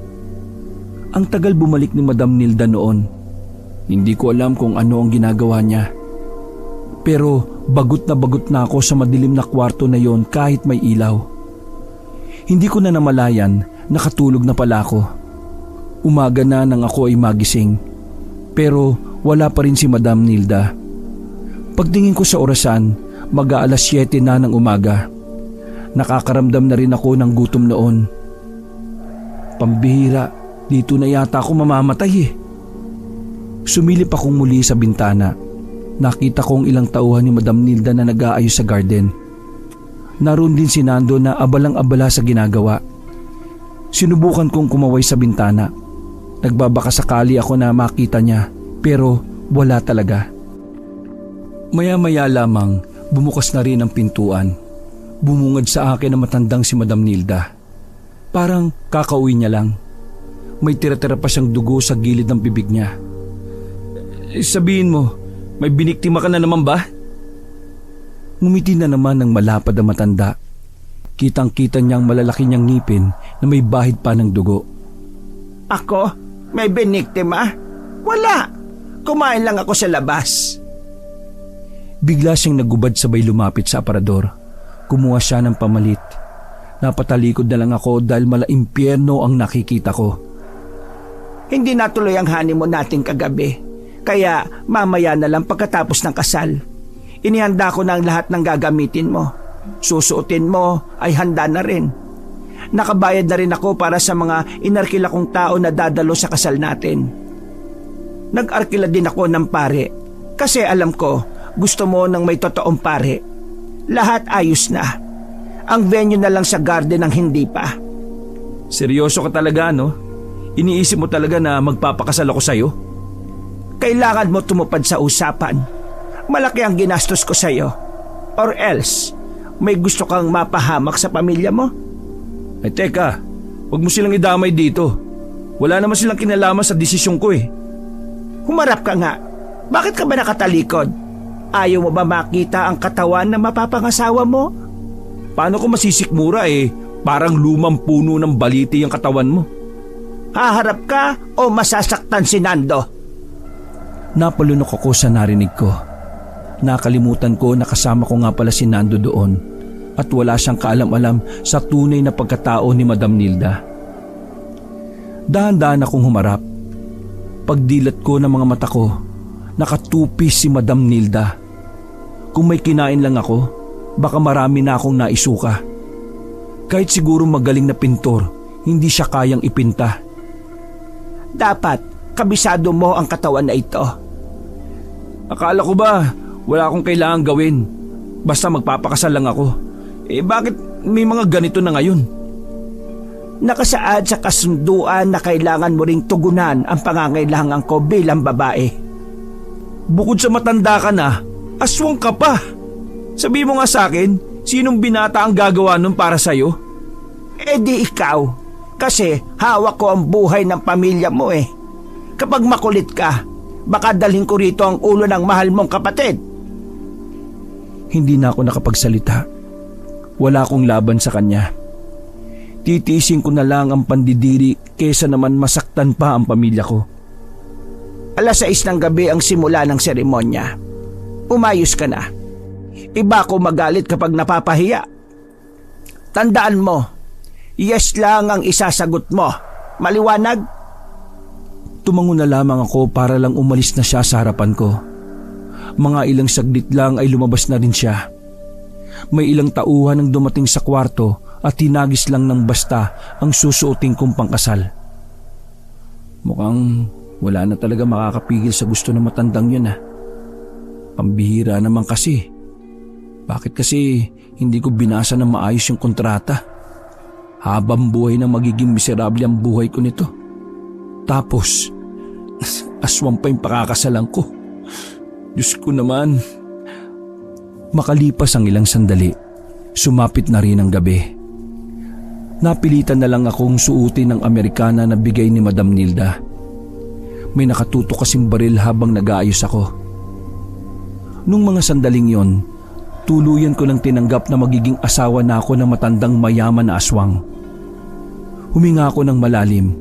Ang tagal bumalik ni Madam Nilda noon. Hindi ko alam kung ano ang ginagawa niya. Pero bagot na ako sa madilim na kwarto na yon kahit may ilaw. Hindi ko na namalayan, nakatulog na pala ako. Umaga na nang ako ay magising. Pero wala pa rin si Madam Nilda. Pagtingin ko sa orasan, mag-aalas 7 na ng umaga. Nakakaramdam na rin ako ng gutom noon. Pambihira, dito na yata ako mamamatay eh. Sumilip akong muli sa bintana. Nakita kong ilang tauhan ni Madam Nilda na nag-aayos sa garden. Naroon din si Nando na abalang-abala sa ginagawa. Sinubukan kong kumaway sa bintana. Nagbabaka sakali ako na makita niya pero wala talaga. Maya-maya lamang bumukas na rin ang pintuan. Bumungad sa akin ang matandang si Madam Nilda. Parang kakauwi niya lang. May tira-tira pa siyang dugo sa gilid ng bibig niya. Sabihin mo, may biniktima ka na naman ba? Ngumiti na naman ng malapad ang matanda. Kitang-kita niyang malalaki niyang ngipin na may bahid pa ng dugo. Ako? May biniktima? Wala. Kumain lang ako sa labas. Bigla siyang nagubad sabay lumapit sa aparador. Kumuha siya ng pamalit. Napatalikod na lang ako dahil malaimpyerno ang nakikita ko. Hindi natuloy ang honeymoon natin kagabi. Kaya mamaya na lang pagkatapos ng kasal. Inihanda ko na ang lahat ng gagamitin mo. Susuotin mo ay handa na rin. Nakabayad na rin ako para sa mga inarkila kong tao na dadalo sa kasal natin. Nag-arkila din ako ng pare. Kasi alam ko, gusto mo ng may totoong pare. Lahat ayos na. Ang venue na lang sa garden ang hindi pa. Seryoso ka talaga, no? Iniisip mo talaga na magpapakasal ako sa'yo? Kailangan mo tumupad sa usapan. Malaki ang ginastos ko sa'yo. Or else, may gusto kang mapahamak sa pamilya mo? Ay teka, wag mo silang idamay dito. Wala naman silang kinalaman sa desisyon ko eh. Humarap ka nga. Bakit ka ba nakatalikod? Ayaw mo ba makita ang katawan na mapapangasawa mo? Paano ko masisikmura eh? Parang lumang puno ng baliti ang katawan mo. Haharap ka o masasaktan si Nando? Napalunok ako sa narinig ko. Nakalimutan ko na kasama ko nga pala si Nando doon at wala siyang kaalam-alam sa tunay na pagkatao ni Madam Nilda. Dahan-dahan akong humarap. Pagdilat ko ng mga mata ko, nakatupis si Madam Nilda. Kung may kinain lang ako, baka marami na akong naisuka. Kahit siguro magaling na pintor, hindi siya kayang ipinta. Dapat kabisado mo ang katawan na ito. Akala ko ba wala akong kailangan gawin? Basta magpapakasal lang ako. Eh bakit may mga ganito na ngayon? Nakasaad sa kasunduan na kailangan mo ring tugunan ang pangangailangan ko bilang babae. Bukod sa matanda ka na, aswang ka pa. Sabi mo nga sa akin, sinong binata ang gagawa nun para sa'yo? Eh di ikaw, kasi hawak ko ang buhay ng pamilya mo eh. Kapag makulit ka, baka dalhin ko rito ang ulo ng mahal mong kapatid. Hindi na ako nakapagsalita. Wala akong laban sa kanya. Titiisin ko na lang ang pandidiri kesa naman masaktan pa ang pamilya ko. 6:00 ng gabi ang simula ng seremonya. Umayos ka na. Iba ko magalit kapag napapahiya. Tandaan mo, yes lang ang isasagot mo. Maliwanag? Tumango na lamang ako para lang umalis na siya sa harapan ko. Mga ilang saglit lang ay lumabas na rin siya. May ilang tauhan ang dumating sa kwarto at tinagis lang ng basta ang susuotin kong pangkasal. Mukhang wala na talaga makakapigil sa gusto ng matandang yun ah. Pambihira naman kasi. Bakit kasi hindi ko binasa na maayos yung kontrata? Habang buhay na magiging miserable ang buhay ko nito. Tapos, aswang pa yung pakakasalan ko. Diyos ko naman. Makalipas ang ilang sandali, sumapit na rin ang gabi. Napilitan na lang akong suotin ng Amerikana na bigay ni Madam Nilda. May nakatutok kasing baril habang nag-aayos ako. Nung mga sandaling yon, tuluyan ko nang tinanggap na magiging asawa na ako ng matandang mayaman na aswang. Huminga ako ng malalim.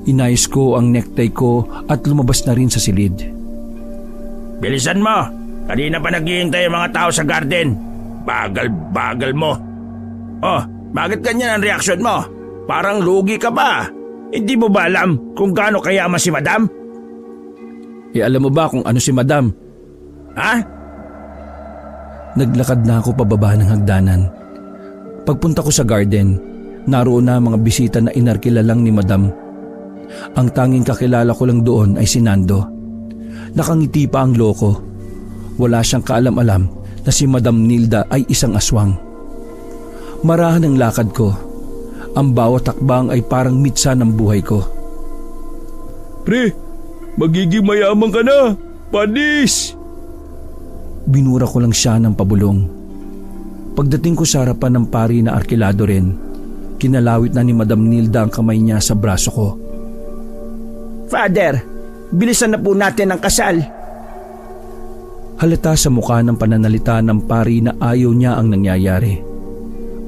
Inayos ko ang necktie ko at lumabas na rin sa silid. Bilisan mo! Kanina pa naghihintay ang mga tao sa garden. Bagal mo. Oh, bakit ganyan ang reaksyon mo? Parang lugi ka ba? Hindi mo ba alam kung gaano kayaman si Madam? Alam mo ba kung ano si Madam? Ha? Naglakad na ako pababa ng hagdanan. Pagpunta ko sa garden, naroon na mga bisita na inarkila lang ni Madam. Ang tanging kakilala ko lang doon ay si Nando. Nakangiti pa ang loko. Wala siyang kaalam-alam na si Madam Nilda ay isang aswang. Marahan ang lakad ko. Ang bawat takbang ay parang mitsa ng buhay ko. Pre, magiging mayaman ka na. Panis! Binura ko lang siya ng pabulong. Pagdating ko sa harapan ng pari na arkilado rin, kinalawit na ni Madam Nilda ang kamay niya sa braso ko. Father, bilisan na po natin ang kasal. Halata sa mukha ng pananalita ng pari na ayaw niya ang nangyayari.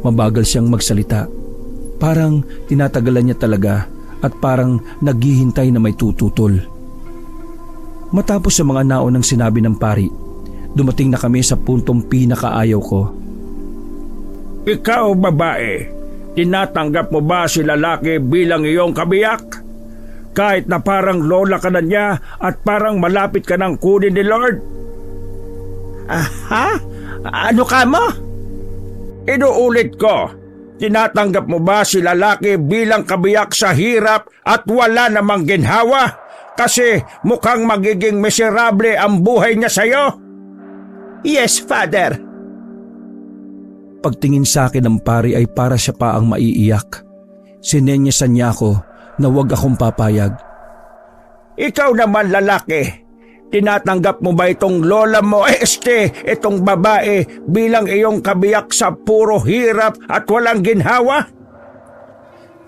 Mabagal siyang magsalita. Parang tinatagalan niya talaga at parang naghihintay na may tututol. Matapos sa mga naunang sinabi ng pari, dumating na kami sa puntong pinakaayaw ko. Ikaw, babae, tinatanggap mo ba si lalaki bilang iyong kabiyak? Kahit na parang lola ka na niya at parang malapit ka ng kunin ni Lord? Aha? Ano ka mo? Inuulit ko, tinatanggap mo ba si lalaki bilang kabiyak sa hirap at wala namang ginhawa? Kasi mukhang magiging miserable ang buhay niya sa'yo? Yes, Father. Pagtingin sa akin ng pari ay para siya pa ang maiiyak. Sinenyasan niya ako na huwag akong papayag. Ikaw naman, lalaki, tinatanggap mo ba itong lola mo, itong babae bilang iyong kabiyak sa puro hirap at walang ginhawa?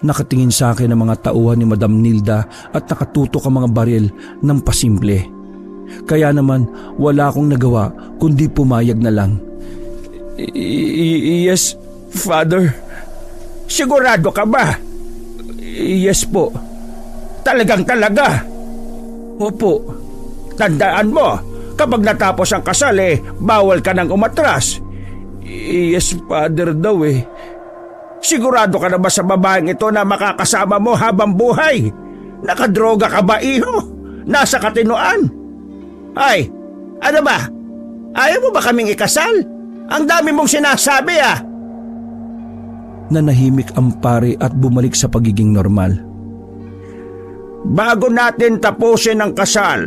Nakatingin sa akin ang mga tauhan ni Madam Nilda at nakatutok ang mga baril ng pasimple. Kaya naman wala akong nagawa kundi pumayag na lang. Yes, Father. Sigurado ka ba? Yes po. Talagang talaga? Opo. Tandaan mo, kapag natapos ang kasal bawal ka nang umatras. Yes, Father daw eh. Sigurado ka na ba sa babaeng ito na makakasama mo habang buhay? Nakadroga ka ba, iho? Nasa katinoan? Ay, ano ba? Ayaw mo ba kaming ikasal? Ang dami mong sinasabi Nanahimik ang pare at bumalik sa pagiging normal. Bago natin tapusin ang kasal,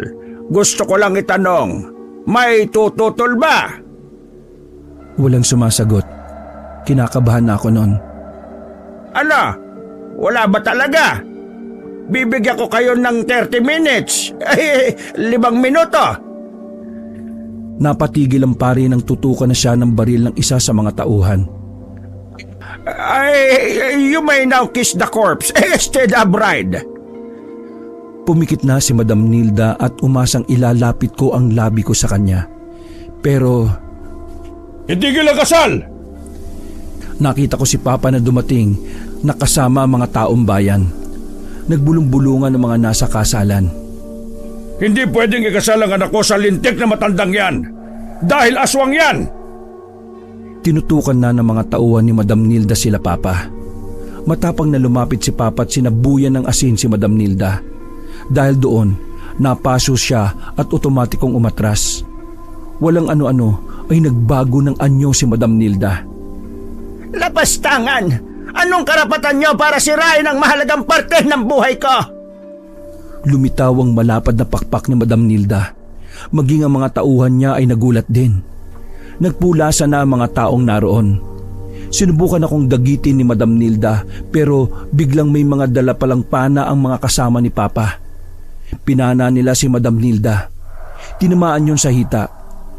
gusto ko lang itanong, may tututol ba? Walang sumasagot. Kinakabahan na ako noon. Ano? Wala ba talaga? Bibigyan ko kayo ng 30 minutes. 5 minuto. Napatigil ang pare nang tutukan na siya ng baril ng isa sa mga tauhan. You may now kiss the corpse, the bride. Pumikit na si Madam Nilda at umasang ilalapit ko ang labi ko sa kanya. Pero Itigil ang kasal! nakita ko si Papa na dumating na kasama ang mga taong bayan. Nagbulong-bulungan ng mga nasa kasalan. Hindi pwedeng ikasal ang anak ko sa lintik na matandang yan. Dahil aswang yan! Tinutukan na ng mga tauhan ni Madam Nilda sila Papa. Matapang na lumapit si Papa at sinabuyan ng asin si Madam Nilda. Dahil doon, napaso siya at otomatikong umatras. Walang ano-ano ay nagbago ng anyo si Madam Nilda. Lapastangan! Anong karapatan nyo para sirain ang mahalagang parte ng buhay ko? Lumitaw ang malapad na pakpak ni Madam Nilda. Maging ang mga tauhan niya ay nagulat din. Nagpulasa na ang mga taong naroon. Sinubukan akong dagitin ni Madam Nilda pero biglang may mga dala palang pana ang mga kasama ni Papa. Pinana nila si Madam Nilda. Tinamaan yun sa hita.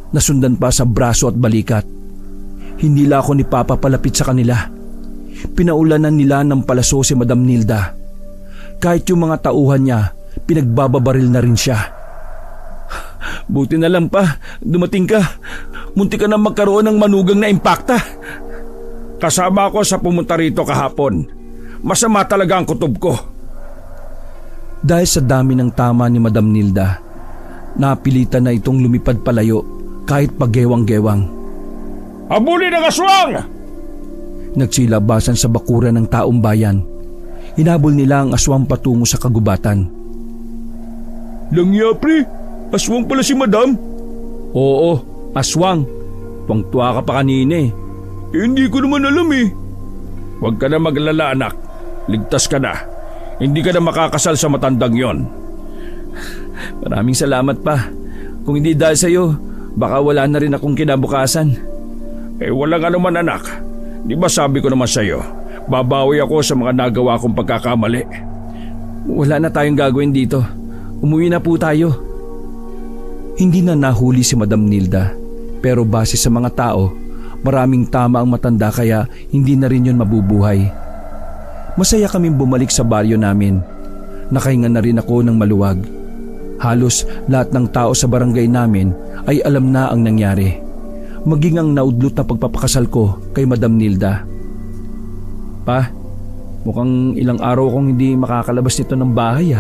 Nasundan pa sa braso at balikat. Hinila ako ni Papa palapit sa kanila. Pinaulanan nila ng palaso si Madam Nilda. Kahit yung mga tauhan niya, pinagbababaril na rin siya. Buti na lang pa, dumating ka. Munti ka na magkaroon ng manugang na impakta. Kasama ako sa pumunta rito kahapon. Masama talaga ang kutob ko. Dahil sa dami ng tama ni Madam Nilda, napilitan na itong lumipad palayo kahit paggewang-gewang. Habulin ang aswang! Nagsilabasan sa bakuran ng taong bayan. Hinabol nila ang aswang patungo sa kagubatan. Langya pre, aswang pala si Madam. Oo, aswang. Tuwang-tuwa ka pa kanina eh. Hindi ko naman alam eh. Huwag ka na maglala anak. Ligtas ka na. Hindi ka na makakasal sa matandang yon. Maraming salamat pa. Kung hindi dahil sa'yo, baka wala na rin akong kinabukasan. Walang anuman anak. Di ba sabi ko naman sa'yo, babawi ako sa mga nagawa kong pagkakamali. Wala na tayong gagawin dito. Umuwi na po tayo. Hindi na nahuli si Madam Nilda, pero base sa mga tao, maraming tama ang matanda kaya hindi na rin yun mabubuhay. Masaya kaming bumalik sa baryo namin. Nakahinga na rin ako ng maluwag. Halos lahat ng tao sa barangay namin ay alam na ang nangyari. Maging ang naudlot na pagpapakasal ko kay Madam Nilda. Pa, mukhang ilang araw akong hindi makakalabas nito ng bahay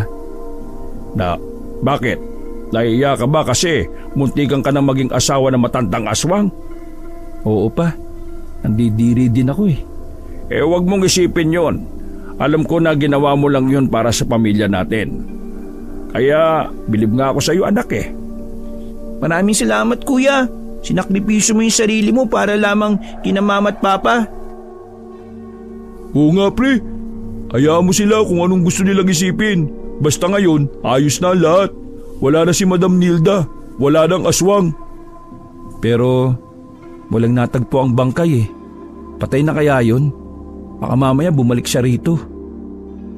Na, bakit? Nahiya ka ba kasi muntikan ka na maging asawa ng matandang aswang? Oo pa, nandidiri din ako eh. Huwag mong isipin yon. Alam ko na ginawa mo lang yun para sa pamilya natin. Kaya bilib nga ako sa iyo anak eh. Maraming salamat kuya. Sinakripisyo mo yung sarili mo para lamang kina mama at papa. Oo nga pre. Hayaan mo sila kung anong gusto nilang isipin. Basta ngayon, ayos na lahat. Wala na si Madam Nilda. Wala nang aswang. Pero walang natagpo ang bangkay eh. Patay na kaya yun? Baka mamaya bumalik siya rito.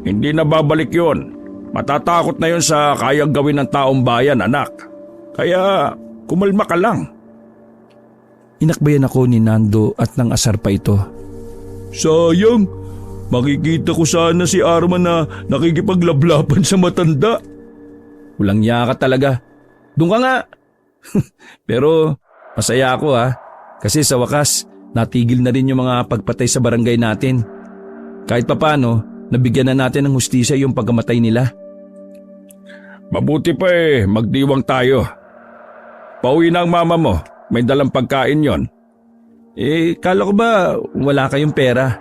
Hindi na babalik yon. Matatakot na yon sa kayang gawin ng taong bayan, anak. Kaya kumalma ka lang. Inakbayan ako ni Nando at nang asar pa ito. Sayang. Makikita ko sana si Arman na nakikipaglablaban sa matanda. Walang yaka talaga. Doon ka nga. Pero masaya ako kasi sa wakas natigil na rin yung mga pagpatay sa barangay natin. Kahit papano, nabigyan na natin ng hustisya yung pagkamatay nila. Mabuti pa magdiwang tayo. Pauwi na ang mama mo. May dalang pagkain yon. Kala ko ba wala kayong pera?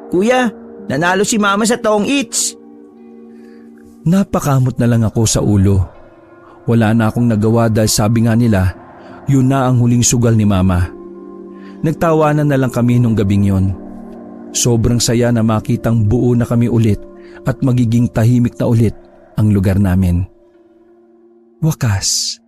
Kuya, nanalo si mama sa Tong Eats. Napakamot na lang ako sa ulo. Wala na akong nagawa dahil sabi nga nila, yun na ang huling sugal ni mama. Nagtawanan na lang kami nung gabing yon. Sobrang saya na makitang buo na kami ulit at magiging tahimik na ulit ang lugar namin. Wakas.